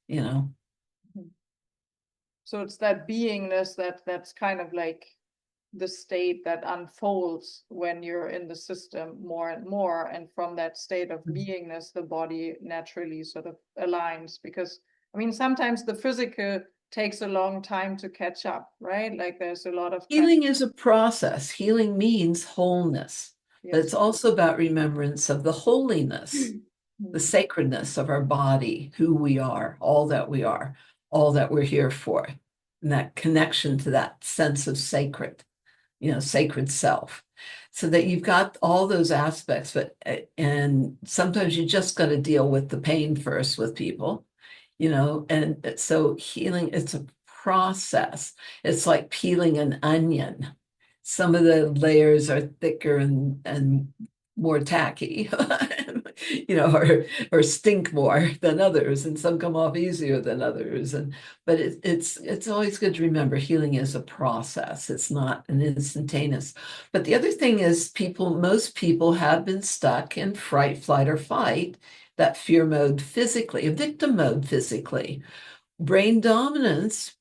So it's that beingness that's kind of like the state that unfolds when you're in the system more and more, and from that state of beingness the body naturally sort of aligns, because sometimes the physical takes a long time to catch up, right? Like there's a lot of healing is a process. Healing means wholeness. Yes. But it's also about remembrance of the holiness, the sacredness of our body, who we are, all that we're here for, and that connection to that sense of sacred, sacred self. So that you've got all those aspects, and sometimes you just got to deal with the pain first with people, and so healing, it's a process. It's like peeling an onion. Some of the layers are thicker and more tacky, or stink more than others, and some come off easier than others. But it's always good to remember healing is a process. It's not an instantaneous. But the other thing is most people have been stuck in fright, flight, or fight, that fear mode physically, a victim mode physically. Brain dominance,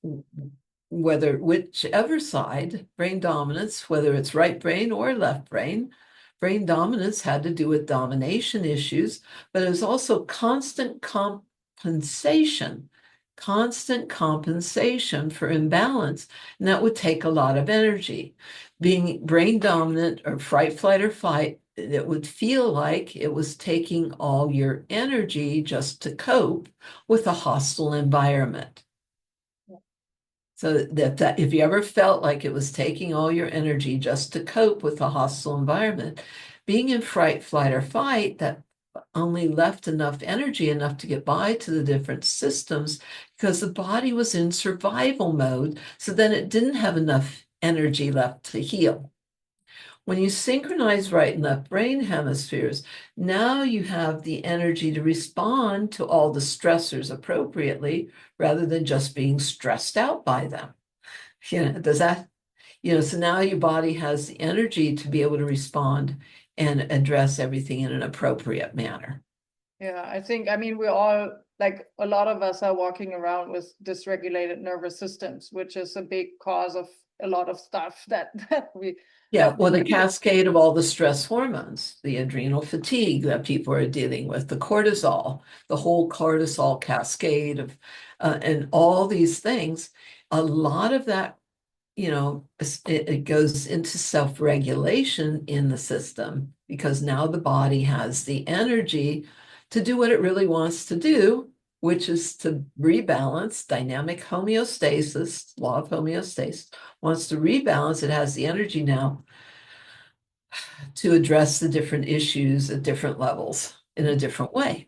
whichever side, brain dominance, whether it's right brain or left brain, brain dominance had to do with domination issues, but it was also constant compensation for imbalance. And that would take a lot of energy. Being brain dominant or fright, flight, or fight it would feel like it was taking all your energy just to cope with a hostile environment. So that if you ever felt like it was taking all your energy just to cope with a hostile environment, being in fright, flight, or fight, that only left enough energy enough to get by to the different systems because the body was in survival mode. So then it didn't have enough energy left to heal. When you synchronize right and left brain hemispheres, now you have the energy to respond to all the stressors appropriately rather than just being stressed out by them. Does that, so now your body has the energy to be able to respond and address everything in an appropriate manner. Yeah, I think, we're all, like, a lot of us are walking around with dysregulated nervous systems, which is a big cause of a lot of stuff that we. Yeah, well, the cascade of all the stress hormones, the adrenal fatigue that people are dealing with, the cortisol, the whole cortisol cascade of, and all these things, a lot of that, it goes into self-regulation in the system because now the body has the energy to do what it really wants to do, which is to rebalance dynamic homeostasis, law of homeostasis, wants to rebalance. It has the energy now to address the different issues at different levels in a different way.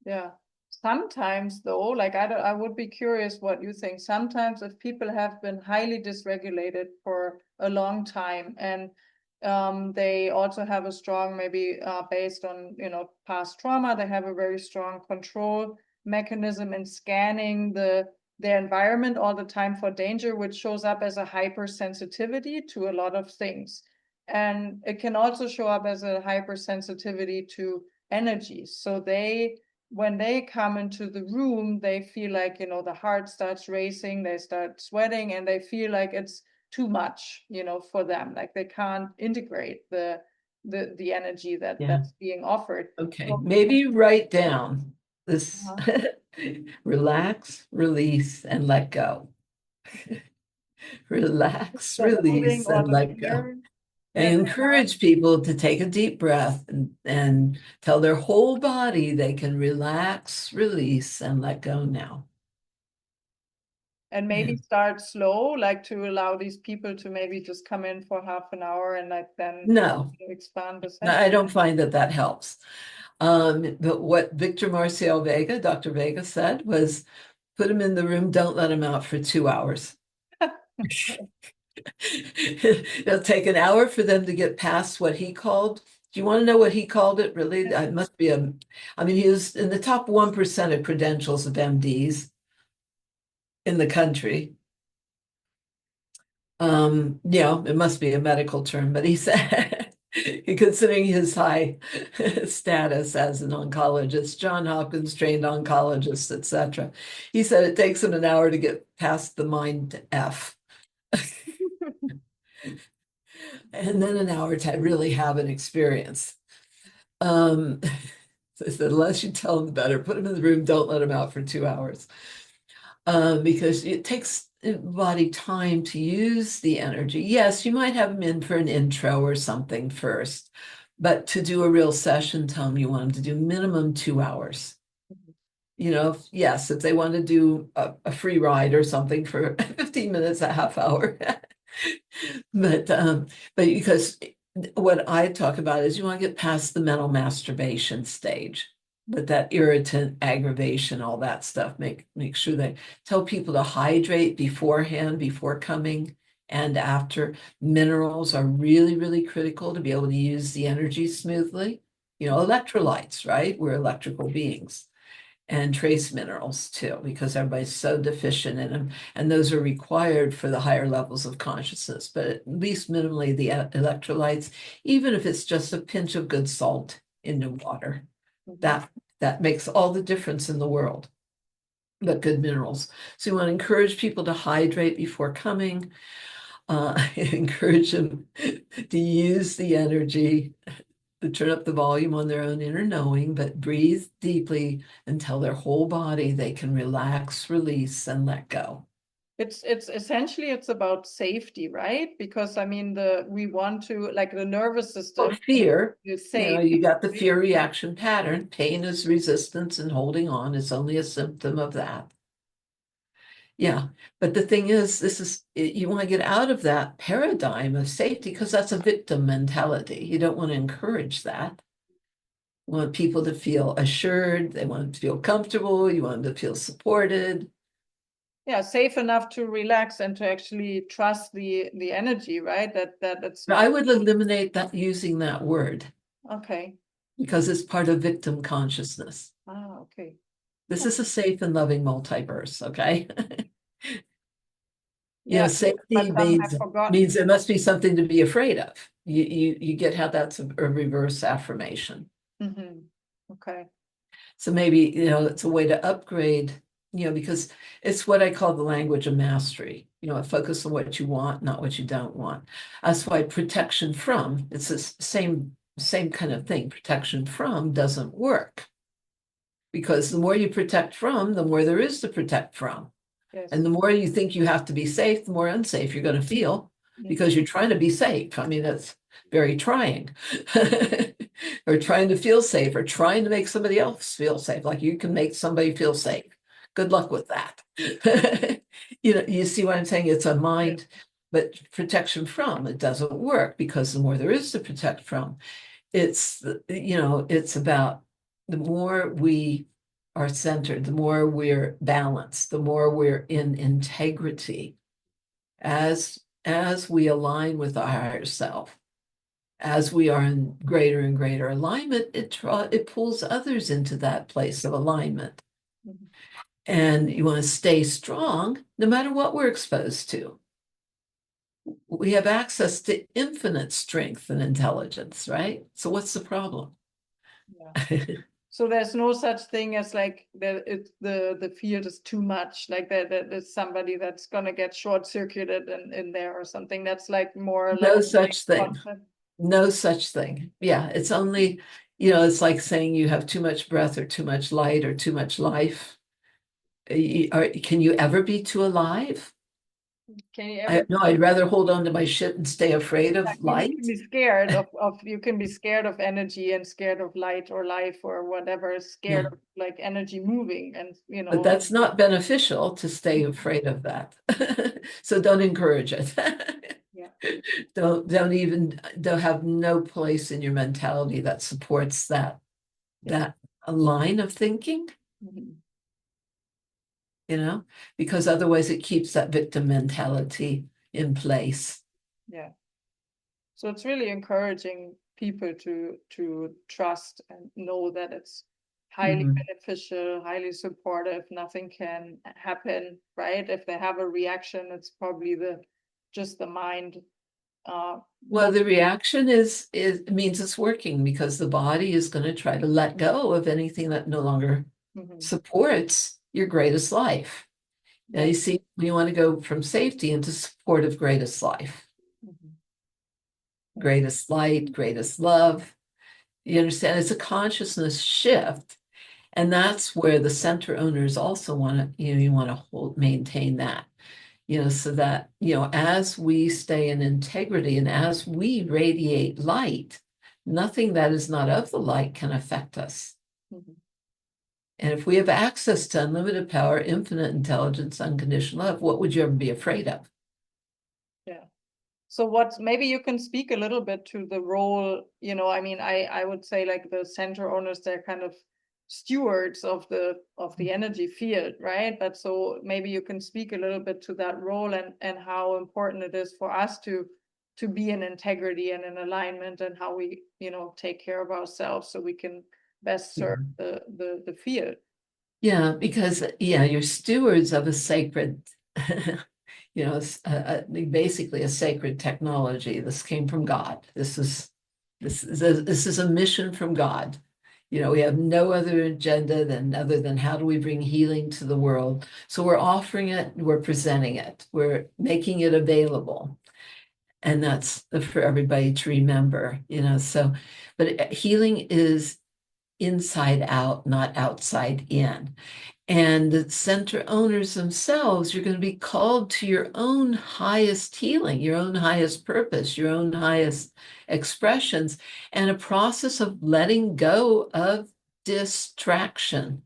Yeah. Sometimes though, like I would be curious what you think. Sometimes if people have been highly dysregulated for a long time and they also have a strong, maybe based on, past trauma, they have a very strong control mechanism in scanning their environment all the time for danger, which shows up as a hypersensitivity to a lot of things. And it can also show up as a hypersensitivity to energy. So when they come into the room, they feel like, the heart starts racing, they start sweating, and they feel like it's too much, for them. Like they can't integrate the energy that's being offered. Okay, maybe write down this. Relax, release, and let go. Relax, release, and let go. I encourage people to take a deep breath and tell their whole body they can relax, release, and let go now. And maybe start slow, like to allow these people to maybe just come in for half an hour and like then expand the session. I don't find that helps. But what Victor Marcial Vega, Dr. Vega said was, put him in the room, don't let him out for 2 hours. It'll take an hour for them to get past what he called. Do you want to know what he called it? Really, it must be he was in the top 1% of credentials of MDs in the country. It must be a medical term, but he said, considering his high status as an oncologist, John Hopkins trained oncologist, etc., he said it takes him an hour to get past the mind F. And then an hour to really have an experience. So I said, unless you tell him the better, put him in the room, don't let him out for 2 hours. Because it takes body time to use the energy. Yes, you might have him in for an intro or something first, but to do a real session, tell him you want him to do minimum 2 hours. Yes, if they want to do a free ride or something for 15 minutes, a half hour. But because what I talk about is you want to get past the mental masturbation stage, but that irritant, aggravation, all that stuff, make sure they tell people to hydrate beforehand, before coming and after. Minerals are really, really critical to be able to use the energy smoothly. Electrolytes, right? We're electrical beings. And trace minerals too, because everybody's so deficient in them. And those are required for the higher levels of consciousness, but at least minimally the electrolytes, even if it's just a pinch of good salt in the water, that makes all the difference in the world. But good minerals. So you want to encourage people to hydrate before coming, encourage them to use the energy, to turn up the volume on their own inner knowing, but breathe deeply and tell their whole body they can relax, release, and let go. It's essentially it's about safety, right? Because I mean we want to, like, the nervous system fear, is you know, safe. you got the fear reaction pattern. Pain is resistance and holding on. It's only a symptom of that. Yeah, but the thing is, you want to get out of that paradigm of safety because that's a victim mentality. You don't want to encourage that. You want people to feel assured. They want to feel comfortable. You want them to feel supported. Yeah, safe enough to relax and to actually trust the energy, right? That it's I would eliminate that using that word. Okay. Because it's part of victim consciousness. Ah, okay. This is a safe and loving multiverse, okay? You Yeah, know, safety means there must be something to be afraid of. You get how that's a reverse affirmation. Okay. So maybe, you know, it's a way to upgrade, you know, because it's what I call the language of mastery. You know, focus on what you want, not what you don't want. That's why protection from, it's the same kind of thing. Protection from doesn't work. Because the more you protect from, the more there is to protect from. Yes. And the more you think you have to be safe, the more unsafe you're going to feel because you're trying to be safe. I mean, that's very trying. Or trying to feel safe or trying to make somebody else feel safe. Like you can make somebody feel safe. Good luck with that. You know, you see what I'm saying? It's a mind, but protection from, it doesn't work because the more there is to protect from, it's, you know, it's about the more we are centered, the more we're balanced, the more we're in integrity as we align with our higher self, as we are in greater and greater alignment, it pulls others into that place of alignment. And you want to stay strong no matter what we're exposed to. We have access to infinite strength and intelligence, right? So what's the problem? Yeah. So there's no such thing as like the field is too much, like that there's somebody that's gonna get short-circuited in there or something. That's like more no like such thing. concept. No such thing. Yeah, it's only, you know, it's like saying you have too much breath or too much light or too much life. Can you ever be too alive? Can you ever? No, I'd rather hold on to my shit and stay afraid of light. You can be scared of you can be scared of energy and scared of light or life or whatever, scared of like energy moving, and you know. But that's not beneficial to stay afraid of that. So don't encourage it. Yeah. Don't have no place in your mentality that supports that line of thinking. You know, because otherwise it keeps that victim mentality in place. Yeah. So it's really encouraging people to trust and know that it's highly beneficial, highly supportive. Nothing can happen, right? If they have a reaction, it's probably just the mind. Well, the reaction means it's working because the body is going to try to let go of anything that no longer supports your greatest life. Now you see, you want to go from safety into support of greatest life. Greatest light, greatest love. You understand? It's a consciousness shift. And that's where the center owners also want to, you want to maintain that, so that, as we stay in integrity and as we radiate light, nothing that is not of the light can affect us. And if we have access to unlimited power, infinite intelligence, unconditional love, what would you ever be afraid of? Yeah. So maybe you can speak a little bit to the role, I mean, I would say like the center owners, they're kind of stewards of the energy field, right? But so maybe you can speak a little bit to that role and how important it is for us to be in integrity and in alignment, and how we, take care of ourselves so we can best serve the field. Yeah, because you're stewards of a sacred basically a sacred technology. This came from God. This is a mission from God. We have no other agenda other than how do we bring healing to the world. So we're offering it, we're presenting it, we're making it available. And that's for everybody to remember, but healing is inside out, not outside in. And the center owners themselves, you're going to be called to your own highest healing, your own highest purpose, your own highest expressions, and a process of letting go of distraction.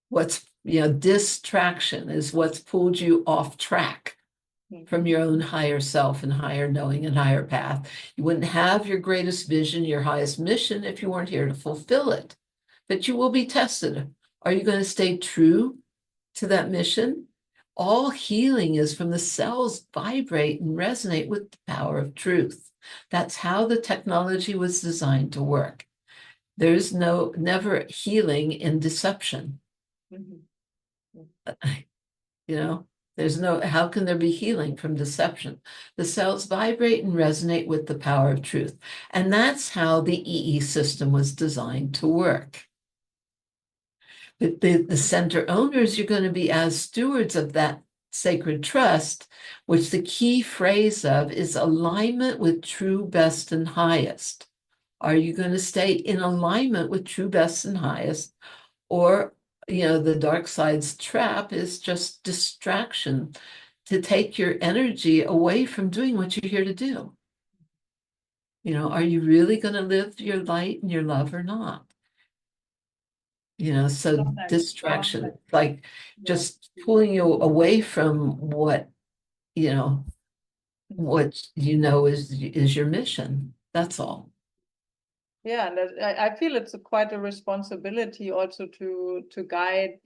What's, distraction is what's pulled you off track from your own higher self and higher knowing and higher path. You wouldn't have your greatest vision, your highest mission, if you weren't here to fulfill it. But you will be tested. Are you going to stay true to that mission? All healing is from the cells vibrate and resonate with the power of truth. That's how the technology was designed to work. There's never healing in deception. How can there be healing from deception? The cells vibrate and resonate with the power of truth. And that's how the EESystem was designed to work. But the center owners, you're going to be as stewards of that sacred trust, which the key phrase of is alignment with true, best, and highest. Are you going to stay in alignment with true, best, and highest? Or, the dark side's trap is just distraction to take your energy away from doing what you're here to do. Are you really going to live your light and your love or not? So distraction, like just pulling you away from what is your mission. That's all. Yeah, and I feel it's quite a responsibility also to guide,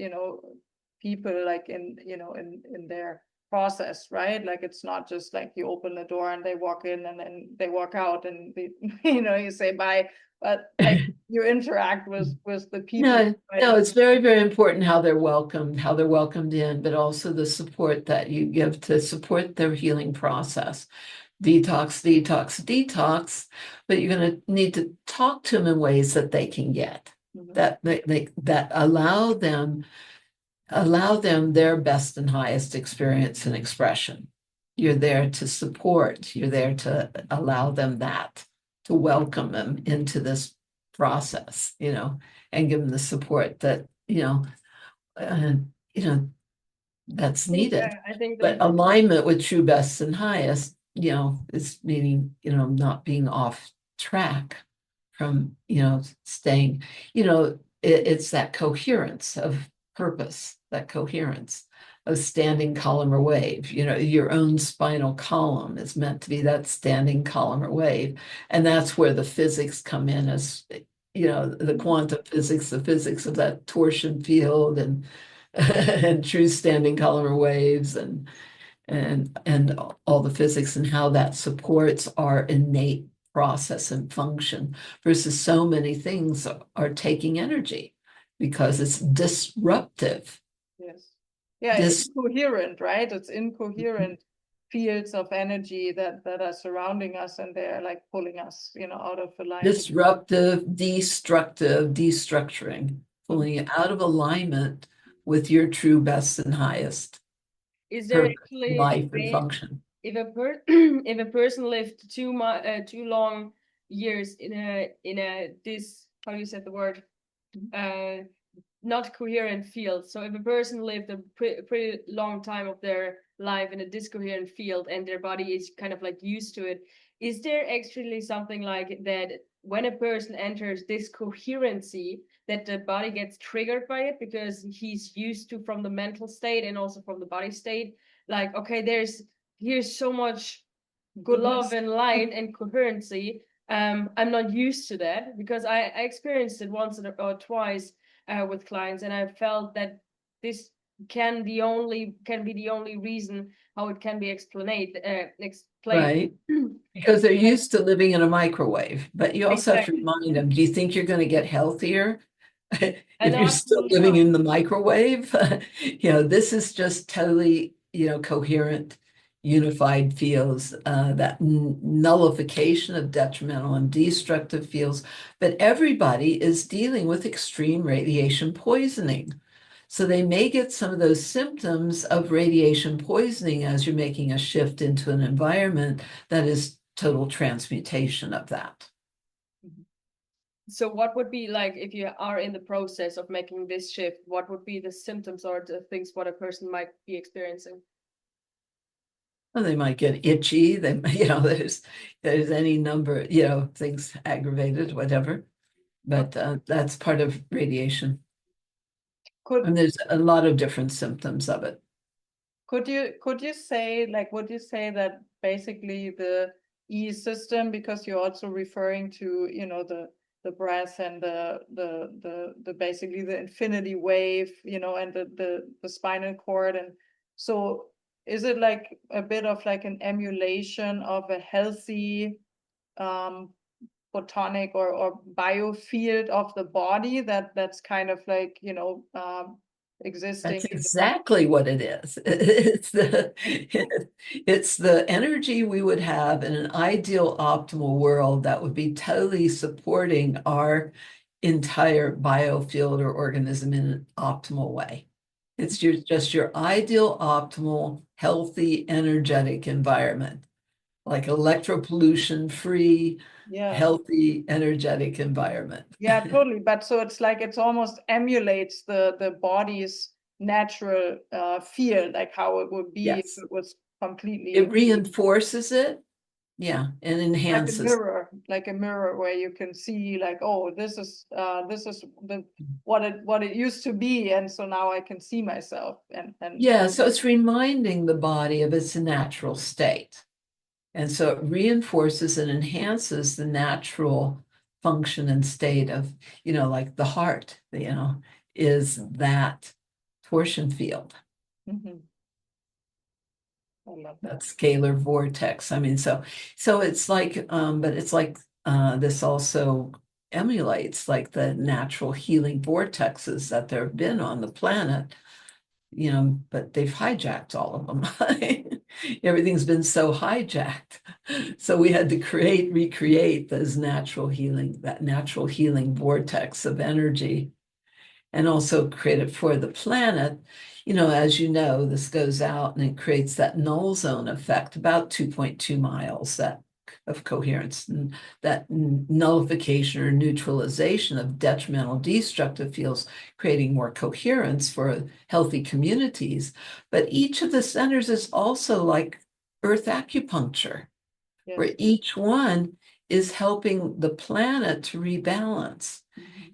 people like in their process, right? Like it's not just like you open the door and they walk in and then they walk out and you say bye, but like you interact with the people. No, right? no, it's very, very important how they're welcomed in, but also the support that you give to support their healing process. Detox, but you're going to need to talk to them in ways that they can get, that allow them their best and highest experience and expression. You're there to support, you're there to allow them that, to welcome them into this process, and give them the support that, that's needed. I think but alignment with true, best, and highest, is meaning, not being off track from, staying, it's that coherence of purpose, that coherence of standing column or wave. Your own spinal column is meant to be that standing column or wave. And that's where the physics come in as, the quantum physics, the physics of that torsion field and and true standing column or waves and all the physics and how that supports our innate process and function versus so many things are taking energy because it's disruptive. Yes. Yeah, it's incoherent, right? It's incoherent fields of energy that are surrounding us and they're like pulling us, out of alignment. Disruptive, destructive, destructuring, pulling you out of alignment with your true, best, and highest. Is there actually life and function? If a person lived too long years in a this, how do you say the word, not coherent field. So if a person lived a pretty long time of their life in a discoherent field and their body is kind of like used to it, is there actually something like that when a person enters this coherency, that the body gets triggered by it because he's used to from the mental state and also from the body state, like, okay, here's so much good love and light and coherency. I'm not used to that because I experienced it once or twice with clients, and I felt that this can be the only reason how it can be explained. Right, because they're used to living in a microwave. But you also have to remind them, do you think you're going to get healthier if you're still living in the microwave? This is just totally, coherent, unified fields, that nullification of detrimental and destructive fields. But everybody is dealing with extreme radiation poisoning. So they may get some of those symptoms of radiation poisoning as you're making a shift into an environment that is total transmutation of that. So what would be like, if you are in the process of making this shift, what would be the symptoms or the things what a person might be experiencing? Well, they might get itchy. They, there's any number, things aggravated, whatever. But that's part of radiation. And there's a lot of different symptoms of it. Could you say, like, would you say that basically the EESystem, because you're also referring to, the breath and the basically the infinity wave, and the spinal cord, and so is it like a bit of like an emulation of a healthy photonic or biofield of the body that's kind of like existing? That's exactly what it is. It's the energy we would have in an ideal optimal world that would be totally supporting our entire biofield or organism in an optimal way. It's just your ideal optimal healthy energetic environment, like electropollution free, healthy energetic environment. Yeah, totally. But so it's like it's almost emulates the body's natural field, like how it would be if it was completely. It reinforces it, and enhances. Like a mirror where you can see, like, oh, this is what it used to be, and so now I can see myself. And so it's reminding the body of its natural state. And so it reinforces and enhances the natural function and state of, like the heart, is that torsion field. Mm-hmm. I love that scalar vortex. I mean, so it's like, but it's like this also emulates like the natural healing vortexes that there have been on the planet, but they've hijacked all of them. Everything's been so hijacked. So we had to recreate that natural healing vortex of energy, and also create it for the planet. As you know, this goes out and it creates that null zone effect, about 2.2 miles of coherence, and that nullification or neutralization of detrimental destructive fields, creating more coherence for healthy communities. But each of the centers is also like earth acupuncture, where each one is helping the planet to rebalance.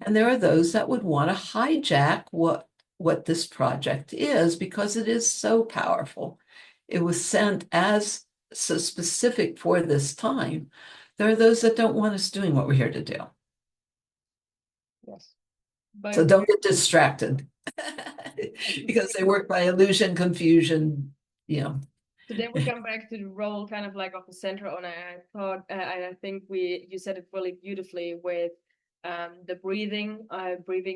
And there are those that would want to hijack what this project is, because it is so powerful. It was sent as so specific for this time. There are those that don't want us doing what we're here to do. Yes. So don't get distracted because they work by illusion, confusion, So then we come back to the role kind of like of the center owner. I thought, and I think you said it really beautifully with the breathing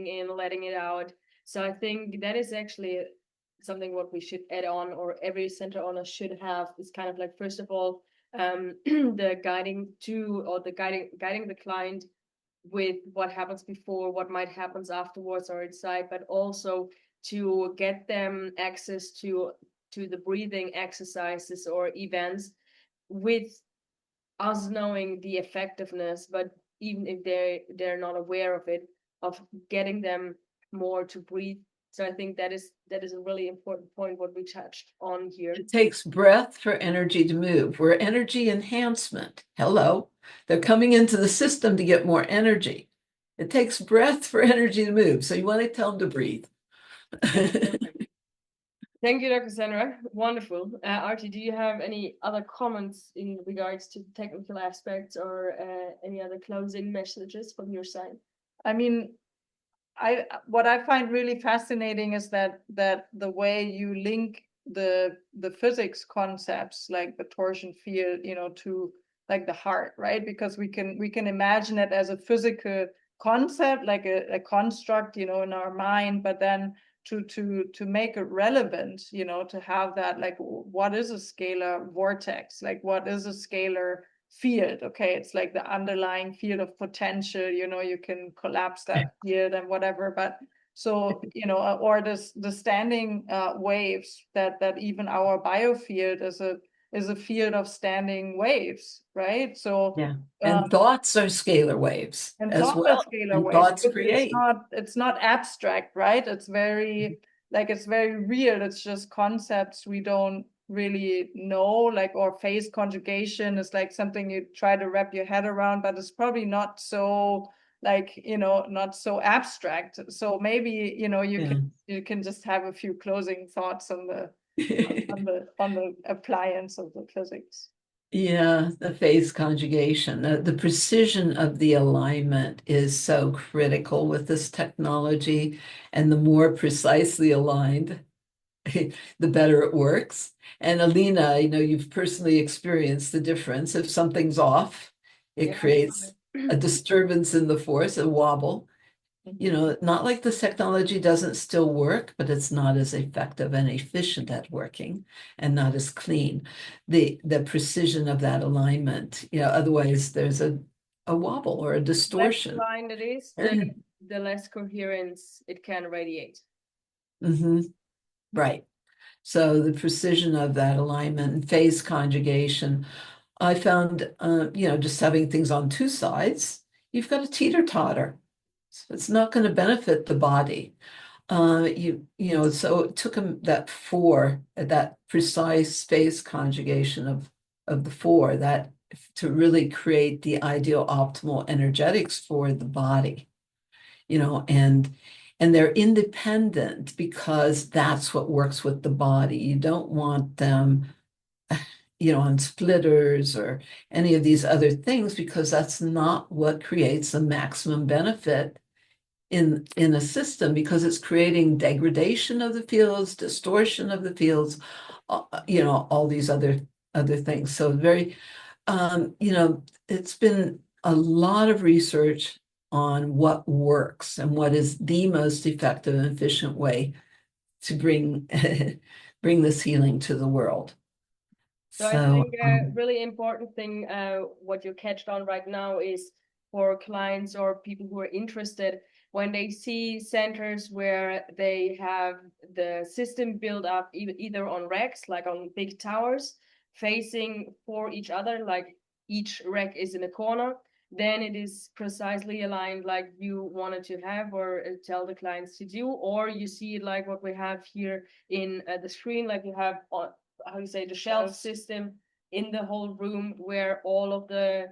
in, letting it out. So I think that is actually something what we should add on, or every center owner should have, is kind of like, first of all, the guiding the client with what happens before, what might happen afterwards or inside, but also to get them access to the breathing exercises or events, with us knowing the effectiveness, but even if they're not aware of it, of getting them more to breathe. So I think that is a really important point what we touched on here. It takes breath for energy to move. We're energy enhancement. Hello. They're coming into the system to get more energy. It takes breath for energy to move. So you want to tell them to breathe. Thank you, Dr. Sandra. Wonderful. Aarti, do you have any other comments in regards to technical aspects, or any other closing messages from your side? I mean, what I find really fascinating is that the way you link the physics concepts, like the torsion field, to like the heart, right? Because we can imagine it as a physical concept, like a construct, in our mind, but then to make it relevant, to have that, like, what is a scalar vortex? Like, what is a scalar field? Okay, it's like the underlying field of potential, you can collapse that field and whatever, but so, or the standing waves that even our biofield is is a field of standing waves, right? So yeah. And thoughts are scalar waves and as thoughts well. are scalar And waves. thoughts create. It's not abstract, right? It's very it's very real. It's just concepts we don't really know, like, or phase conjugation is like something you try to wrap your head around, but it's probably not so not so abstract. So maybe you can just have a few closing thoughts on the on the appliance of the physics. Yeah, the phase conjugation, the precision of the alignment is so critical with this technology, and the more precisely aligned, the better it works. And Alina, you've personally experienced the difference. If something's off, it creates a disturbance in the force, a wobble. Not like the technology doesn't still work, but it's not as effective and efficient at working, and not as clean. The precision of that alignment, otherwise there's a wobble or a distortion. The less aligned it is, the less coherence it can radiate. Right. So the precision of that alignment and phase conjugation, I found, just having things on two sides, you've got a teeter-totter. So it's not going to benefit the body. So it took him that precise phase conjugation of the four, that to really create the ideal optimal energetics for the body, and they're independent because that's what works with the body. You don't want them on splitters or any of these other things, because that's not what creates the maximum benefit in a system, because it's creating degradation of the fields, distortion of the fields, all these other things. So very, it's been a lot of research on what works and what is the most effective and efficient way to bring this healing to the world. So I think a really important thing, what you catched on right now, is for clients or people who are interested, when they see centers where they have the system built up either on racks, like on big towers, facing for each other, like each rack is in a corner, then it is precisely aligned like you wanted to have or tell the clients to do, or you see it like what we have here in the screen, like you have the shelf system in the whole room where all of the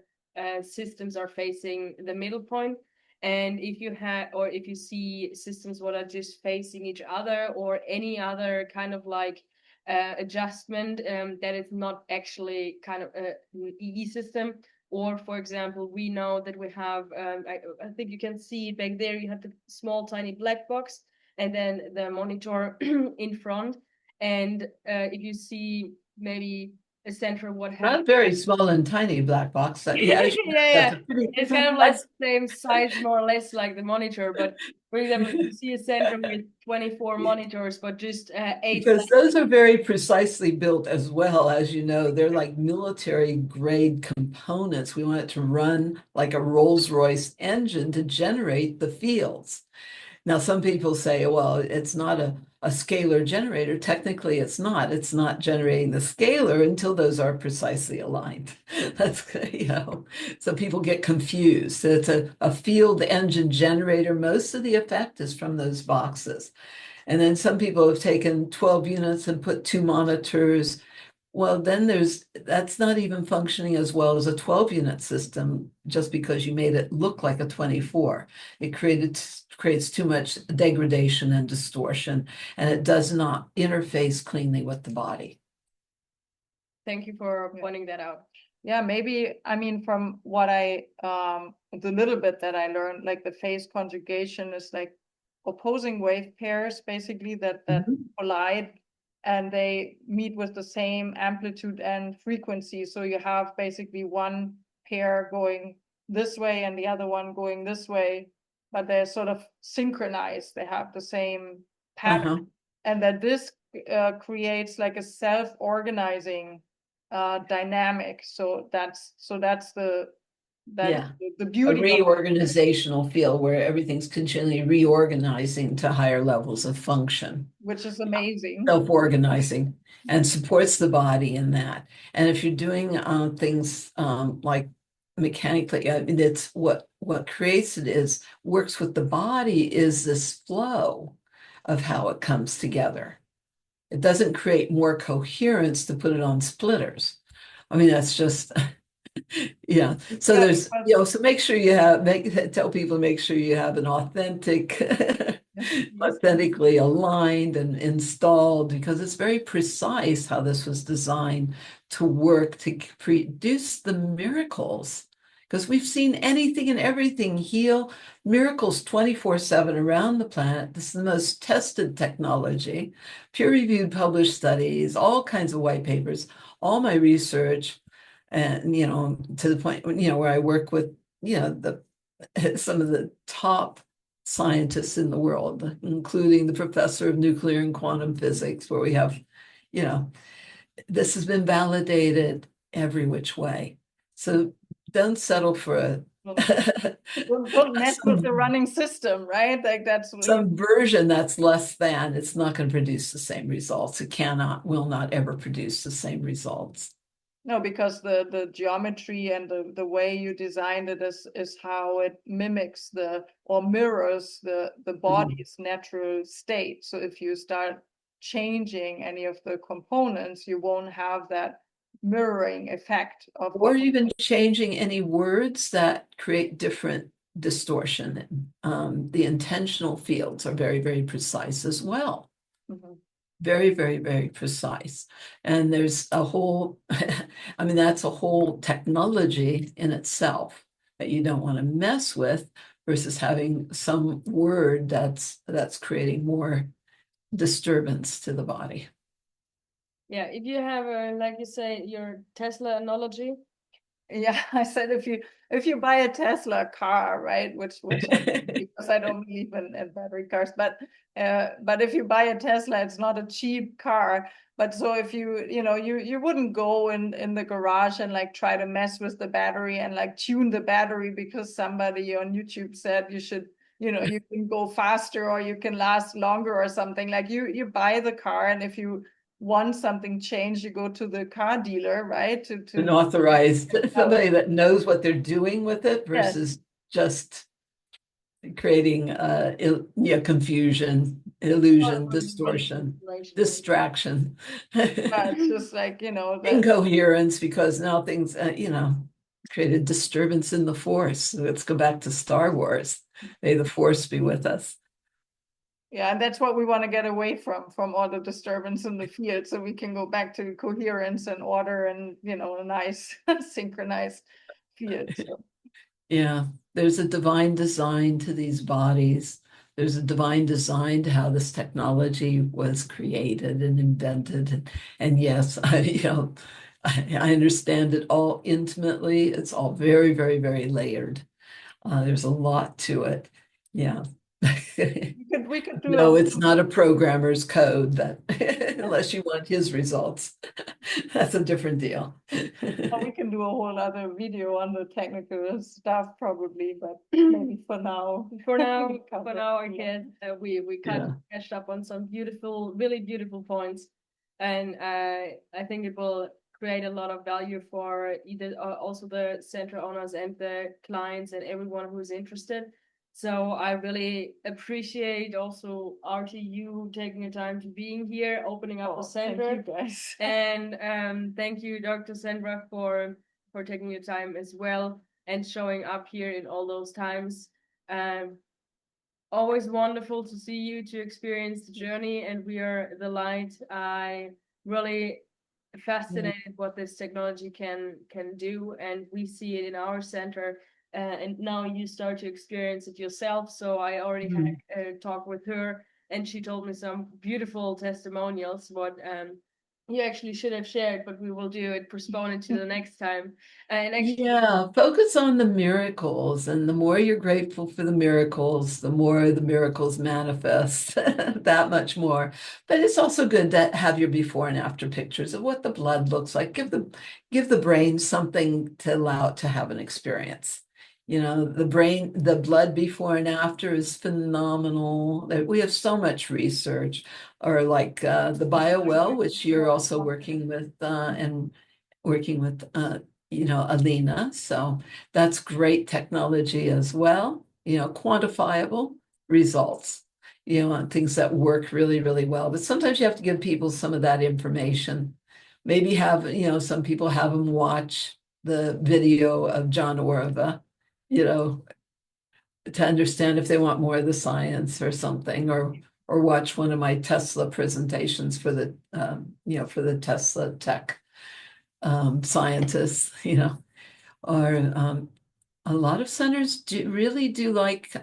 systems are facing the middle point. And if you see systems that are just facing each other, or any other kind of like adjustment that is not actually kind of an EESystem, or for example, we know that we have, I think you can see back there, you have the small tiny black box and then the monitor in front. And if you see maybe a center, what happens? Not very small and tiny black box. Yeah, it's kind of like the same size, more or less, like the monitor. But for example, you see a center with 24 monitors, but just 8. Because those are very precisely built as well, as you know. They're like military grade components. We want it to run like a Rolls-Royce engine to generate the fields. Now, some people say, well, it's not a scalar generator. Technically, it's not. It's not generating the scalar until those are precisely aligned. That's, so people get confused. It's a field engine generator. Most of the effect is from those boxes. And then some people have taken 12 units and put 2 monitors. Well, then that's not even functioning as well as a 12-unit system, just because you made it look like a 24. It creates too much degradation and distortion, and it does not interface cleanly with the body. Thank you for pointing that out. Yeah, maybe, from what the little bit that I learned, like the phase conjugation is like opposing wave pairs, basically, that collide, and they meet with the same amplitude and frequency. So you have basically one pair going this way and the other one going this way, but they're sort of synchronized. They have the same pattern. And that this creates like a self-organizing dynamic. So that's the Yeah. the A beauty of reorganizational field where everything's continually reorganizing to higher levels of function, which is amazing. self-organizing, and supports the body in that. And if you're doing things like mechanically, I mean, it's what creates it is works with the body is this flow of how it comes together. It doesn't create more coherence to put it on splitters. I mean, that's just yeah. So there's, so make sure you have, tell people to make sure you have an authentic, authentically aligned and installed, because it's very precise how this was designed to work to produce the miracles. Because we've seen anything and everything heal, miracles 24/7 around the planet. This is the most tested technology, peer-reviewed, published studies, all kinds of white papers, all my research. And, to the point, where I work with, some of the top scientists in the world, including the professor of nuclear and quantum physics, where we have, this has been validated every which way. So don't settle for don't mess with the running system, right? Like that's some version that's less than. It's not going to produce the same results. It will not ever produce the same results. No, because the geometry and the way you designed it is how it mimics or mirrors the body's natural state. So if you start changing any of the components, you won't have that mirroring effect or even changing any words that create different distortion. The intentional fields are very, very precise as well. Very, very, very precise. And there's a whole, I mean, that's a whole technology in itself that you don't want to mess with, versus having some word that's creating more disturbance to the body. Yeah, if you have, like you say, your Tesla analogy. Yeah, I said if you buy a Tesla car, right, which because I don't believe in battery cars, but if you buy a Tesla, it's not a cheap car. But so if you wouldn't go in the garage and like try to mess with the battery and like tune the battery because somebody on YouTube said you should, you can go faster or you can last longer or something. Like you buy the car, and if you want something changed, you go to the car dealer, right? To an authorized somebody that knows what they're doing with it, versus just creating confusion, illusion, distortion, distraction. It's just like incoherence, because now things created disturbance in the force. Let's go back to Star Wars. May the force be with us. Yeah, and that's what we want to get away from all the disturbance in the field, so we can go back to coherence and order and a nice synchronized field. So. Yeah, there's a divine design to these bodies. There's a divine design to how this technology was created and invented. And yes, I understand it all intimately. It's all very, very, very layered. There's a lot to it. Yeah. We could do no, it's not a programmer's code that unless you want his results. That's a different deal. Well, we can do a whole other video on the technical stuff probably, but maybe for now I guess we kind of catched up on some really beautiful points, and I think it will create a lot of value for either also the center owners and the clients and everyone who's interested. So I really appreciate also Aarti, you taking the time to being here, opening up the center. Thank you guys. And thank you, Dr. Sandra, for taking your time as well and showing up here in all those times. Always wonderful to see you, to experience the journey, and we are the light. I really fascinated what this technology can do, and we see it in our center. And now you start to experience it yourself. So I already had a talk with her, and she told me some beautiful testimonials what you actually should have shared, but we will do it, postpone it to the next time. And actually, Yeah, focus on the miracles, and the more you're grateful for the miracles, the more the miracles manifest, that much more. But it's also good to have your before and after pictures of what the blood looks like. Give the brain something to allow it to have an experience. You know, the blood before and after is phenomenal. We have so much research, or like the BioWell, which you're also working with and working with Alina. So that's great technology as well, quantifiable results, on things that work really, really well. But sometimes you have to give people some of that information. Maybe have, some people have them watch the video of John Orva, to understand if they want more of the science or something, or watch one of my Tesla presentations for the Tesla tech scientists, or a lot of centers really do like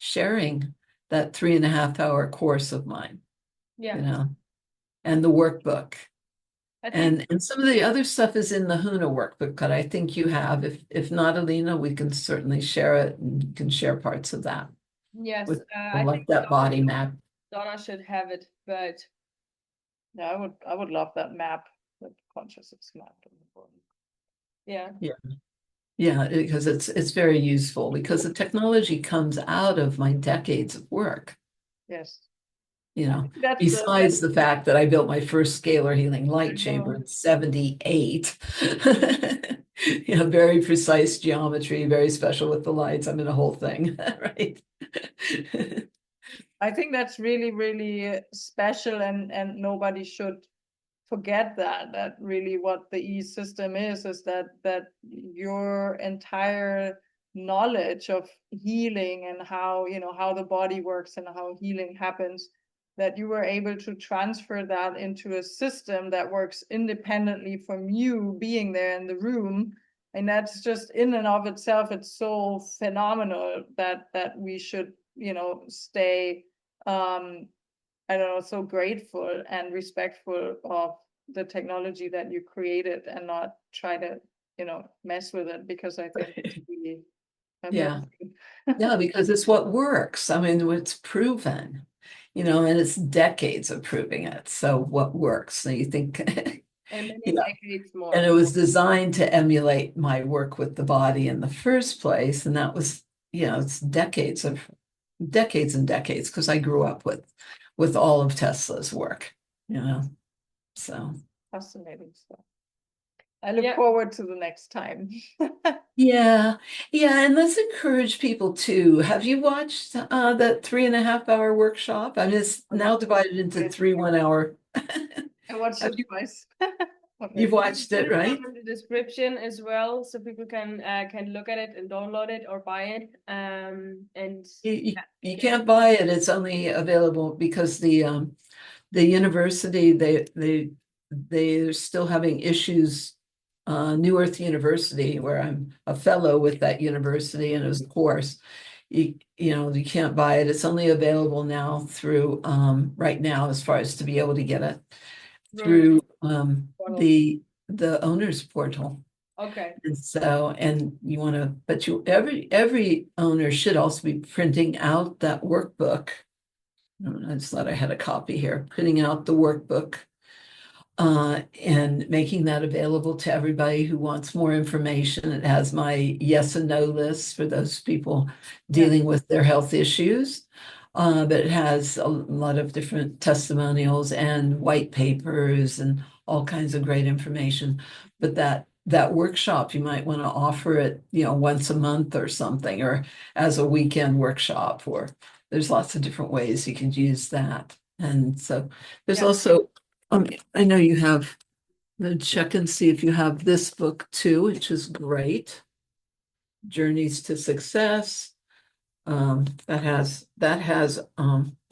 sharing that 3.5 hour course of mine, and the workbook. And some of the other stuff is in the HUNA workbook that I think you have. If not, Alina, we can certainly share it, and you can share parts of that. Yes, I like that body map. Donna should have it, but yeah, I would love that map, that consciousness map. Yeah. Yeah, because it's very useful, because the technology comes out of my decades of work. Yes. Besides the fact that I built my first scalar healing light chamber in 78. Very precise geometry, very special with the lights. I mean, a whole thing, right? I think that's really, really special, and nobody should forget that really what the EESystem is that your entire knowledge of healing and how the body works and how healing happens, that you were able to transfer that into a system that works independently from you being there in the room. And that's just in and of itself, it's so phenomenal that we should stay I don't know, so grateful and respectful of the technology that you created, and not try to mess with it, because I think it's really amazing. Yeah, because it's what works. I mean, it's proven, and it's decades of proving it. So what works? So you think and many decades more. And it was designed to emulate my work with the body in the first place, and that was, it's decades and decades, because I grew up with all of Tesla's work, so fascinating stuff. I look forward to the next time. Yeah, and let's encourage people too. Have you watched that 3.5 hour workshop? I mean, it's now divided into 3 1 hour. I watched it twice. You've watched it, right? In the description as well, so people can look at it and download it or buy it. And you can't buy it; it's only available because the university they're still having issues. New Earth University, where I'm a fellow with that university, and it was a course. You can't buy it. It's only available now through right now, as far as to be able to get it through the owner's portal. Okay. And so, you want to, but every owner should also be printing out that workbook. I just thought I had a copy here, printing out the workbook. And making that available to everybody who wants more information. It has my yes and no list for those people dealing with their health issues. But it has a lot of different testimonials and white papers and all kinds of great information. But that workshop, you might want to offer it, once a month or something, or as a weekend workshop, or there's lots of different ways you can use that. And so there's also, I know you have, check and see if you have this book too, which is great. Journeys to Success. That has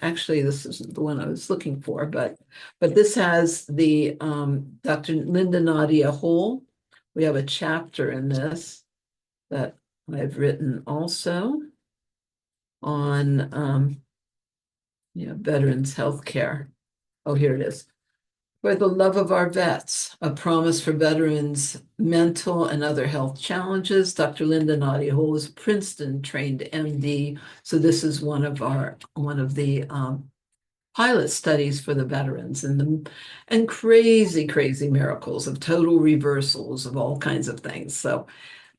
actually, this isn't the one I was looking for, but this has the Dr. Linda Nadia Hole. We have a chapter in this that I've written also on veterans healthcare. Oh, here it is. For the Love of Our Vets, A Promise for Veterans' Mental and Other Health Challenges. Dr. Linda Nadia-Hole is a Princeton-trained MD, so this is one of the pilot studies for the veterans, and crazy miracles of total reversals of all kinds of things. So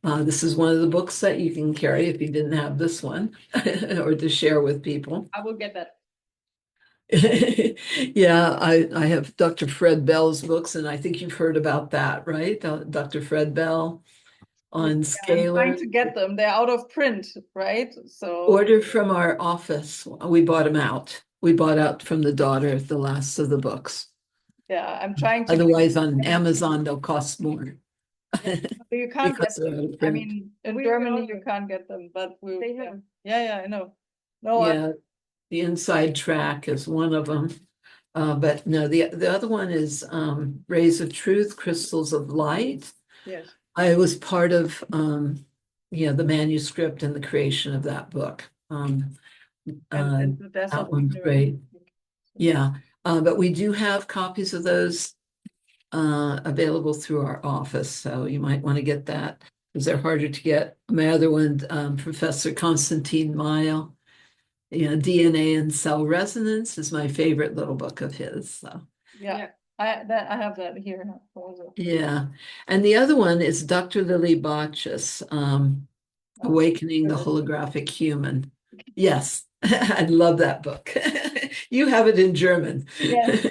this is one of the books that you can carry if you didn't have this one or to share with people. I will get that. Yeah, I have Dr. Fred Bell's books, and I think you've heard about that, right? Dr. Fred Bell on I'm trying scalar. to get them. They're out of print, right? So Order from our office. We bought them out. We bought out from the daughter the last of the books. yeah, I'm trying to. Otherwise, on Amazon, they'll cost more. You can't get Because they're out of them. I print. mean, in We Germany will. you can't get them, but we. They have. Yeah, I know. No, Yeah, the inside track is one of them. But no, the other one is Rays of Truth, Crystals of Light. yes. I was part of the manuscript and the creation of that book. And the Death That of one's Ignorance. great. Yeah, but we do have copies of those available through our office, so you might want to get that because they're harder to get. My other one, Professor Konstantin Mayer, DNA and Cell Resonance is my favorite little book of his. So Yeah. I have that here also. yeah, and the other one is Dr. Lily Botch's Awakening the Holographic Human. Yes, I love that book. You have it in German. Yes,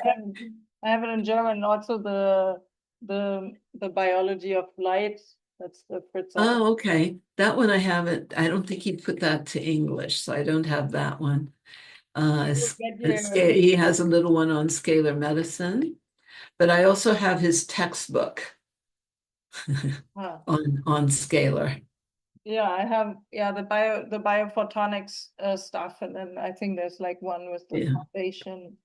I have it in German. Also the biology of light. That's the Fritz. Oh, okay. That one I haven't. I don't think he put that to English, so I don't have that one. He has a little one on scalar medicine, but I also have his textbook on scalar. Yeah, I have the biophotonics stuff, and then I think there's like one with the foundation.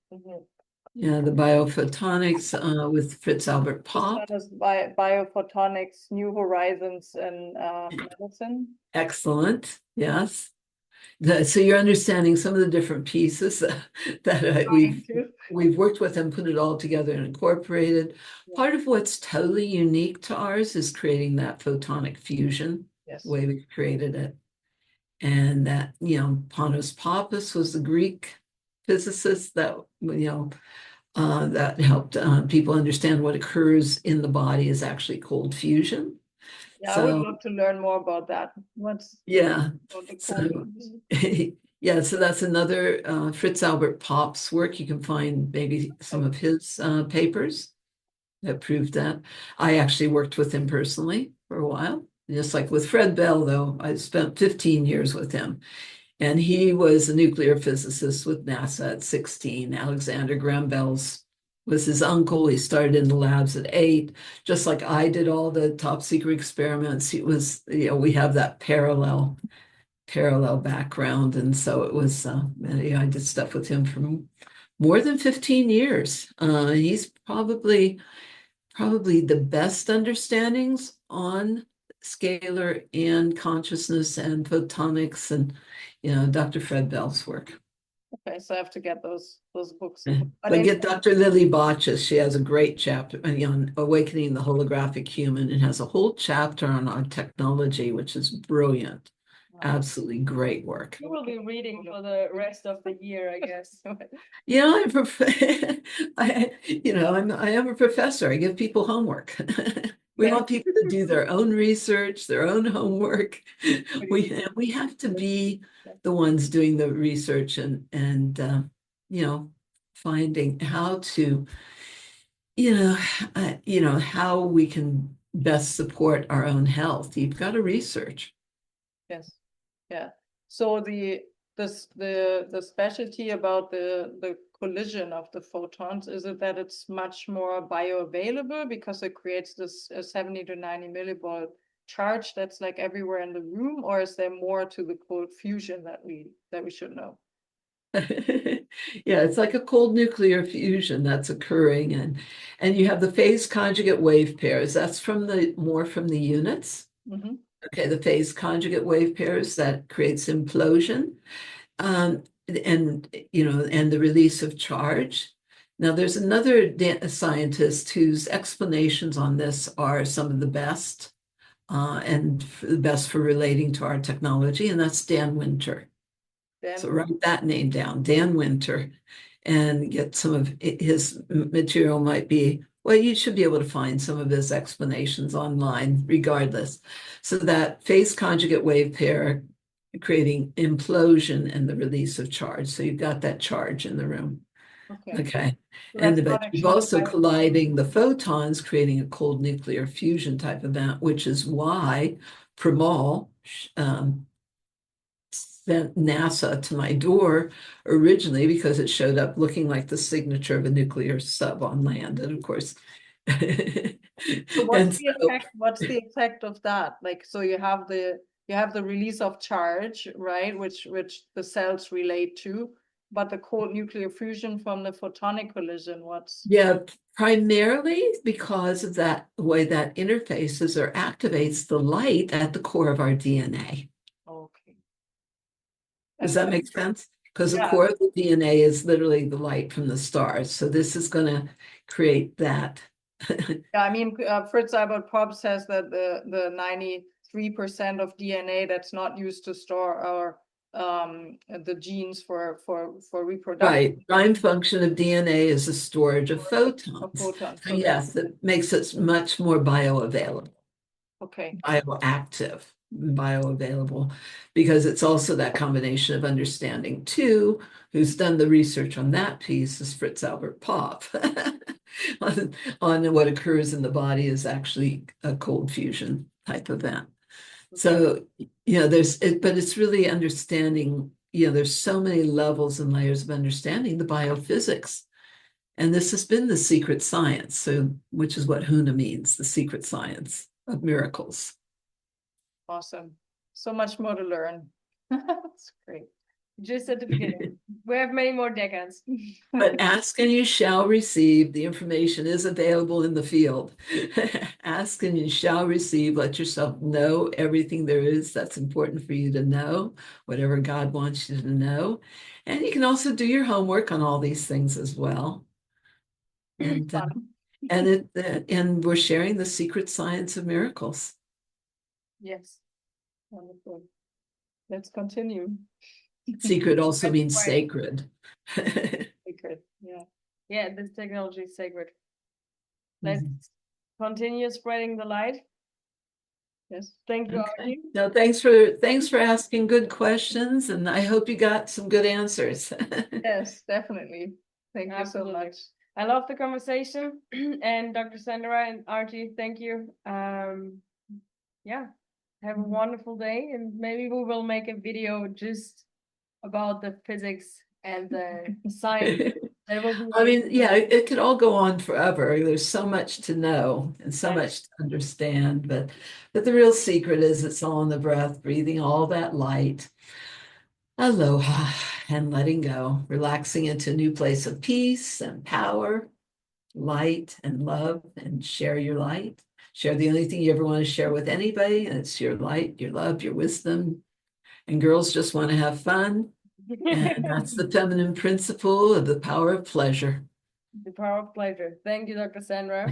Yeah, the biophotonics with Fritz Albert Popp. Biophotonics, New Horizons, and medicine. Excellent. Yes. So you're understanding some of the different pieces that we've worked with and put it all together and incorporated. Yeah. Part of what's totally unique to ours is creating that photonic fusion. Yes. The way we've created it. And that, Panos Pappas was the Greek physicist that, that helped people understand what occurs in the body is actually cold fusion. Yeah, I would love to learn more about that. So that's another Fritz Albert Popp's work. You can find maybe some of his papers that prove that. I actually worked with him personally for a while. Just like with Fred Bell, though, I spent 15 years with him. And he was a nuclear physicist with NASA at 16. Alexander Graham Bell's was his uncle. He started in the labs at 8, just like I did all the top secret experiments. He was, we have that parallel background. And so it was, I did stuff with him for more than 15 years. He's probably the best understandings on scalar and consciousness and photonics and, Dr. Fred Bell's work. Okay, so I have to get those books. But get Dr. Lily Botch's. She has a great chapter on Awakening the Holographic Human. It has a whole chapter on our technology, which is brilliant. Wow. Absolutely great work. You will be reading for the rest of the year, I guess. I am a professor. I give people homework. We want people to do their own research, their own homework. We have to be the ones doing the research and finding how to, how we can best support our own health. You've got to research. Yes. Yeah. So the specialty about the collision of the photons, is it that it's much more bioavailable because it creates this 70 to 90 millivolt charge that's like everywhere in the room, or is there more to the cold fusion that we should know? Yeah, it's like a cold nuclear fusion that's occurring, and you have the phase conjugate wave pairs. That's more from the units. Mm-hmm. Okay, the phase conjugate wave pairs that creates implosion, and the release of charge. Now, there's another scientist whose explanations on this are some of the best, and the best for relating to our technology, and that's Dan Winter. So write that name down, Dan Winter, and get some of his material. Might be, well, you should be able to find some of his explanations online regardless. So that phase conjugate wave pair creating implosion and the release of charge. So you've got that charge in the room. Okay. And but you've also colliding the photons, creating a cold nuclear fusion type event, which is why Premal sent NASA to my door originally, because it showed up looking like the signature of a nuclear sub on land. And of course, so what's the effect of that? Like, so you have the release of charge, right? Which the cells relate to, but the cold nuclear fusion from the photonic collision, what's? Yeah, primarily because of that way that interfaces or activates the light at the core of our DNA. Okay. Does that make sense? Because the core of the DNA is literally the light from the stars. So this is going to create that. Yeah, I mean, Fritz Albert Popp says that the 93% of DNA that's not used to store our the genes for reproduction. Right. Prime function of DNA is the storage of photons. So yes, it makes it much more bioavailable. Okay. Bioactive, bioavailable, because it's also that combination of understanding too. Who's done the research on that piece is Fritz Albert Popp on what occurs in the body is actually a cold fusion type event. So, but it's really understanding, there's so many levels and layers of understanding the biophysics. And this has been the secret science, which is what Huna means, the secret science of miracles. Awesome. So much more to learn. That's great. Just at the beginning. We have many more decades. But ask and you shall receive. The information is available in the field. Ask and you shall receive. Let yourself know everything there is that's important for you to know, whatever God wants you to know. And you can also do your homework on all these things as well. And and we're sharing the secret science of miracles. Yes. Wonderful. Let's continue. Secret also means sacred. Sacred, yeah. Yeah, this technology is sacred. Let's continue spreading the light. Yes. Thank you, Aarti. No, thanks for asking good questions, and I hope you got some good answers. Yes, definitely. Thank you so much. I love the conversation. And Dr. Sandra and Aarti, thank you. Yeah, have a wonderful day, and maybe we will make a video just about the physics and the science. I mean, yeah, it could all go on forever. There's so much to know and so much to understand, but the real secret is it's all in the breath, breathing all that light. Aloha, and letting go, relaxing into a new place of peace and power, light and love, and share your light. Share the only thing you ever want to share with anybody, and it's your light, your love, your wisdom. And girls just want to have fun. And that's the feminine principle of the power of pleasure. The power of pleasure. Thank you, Dr. Sandra.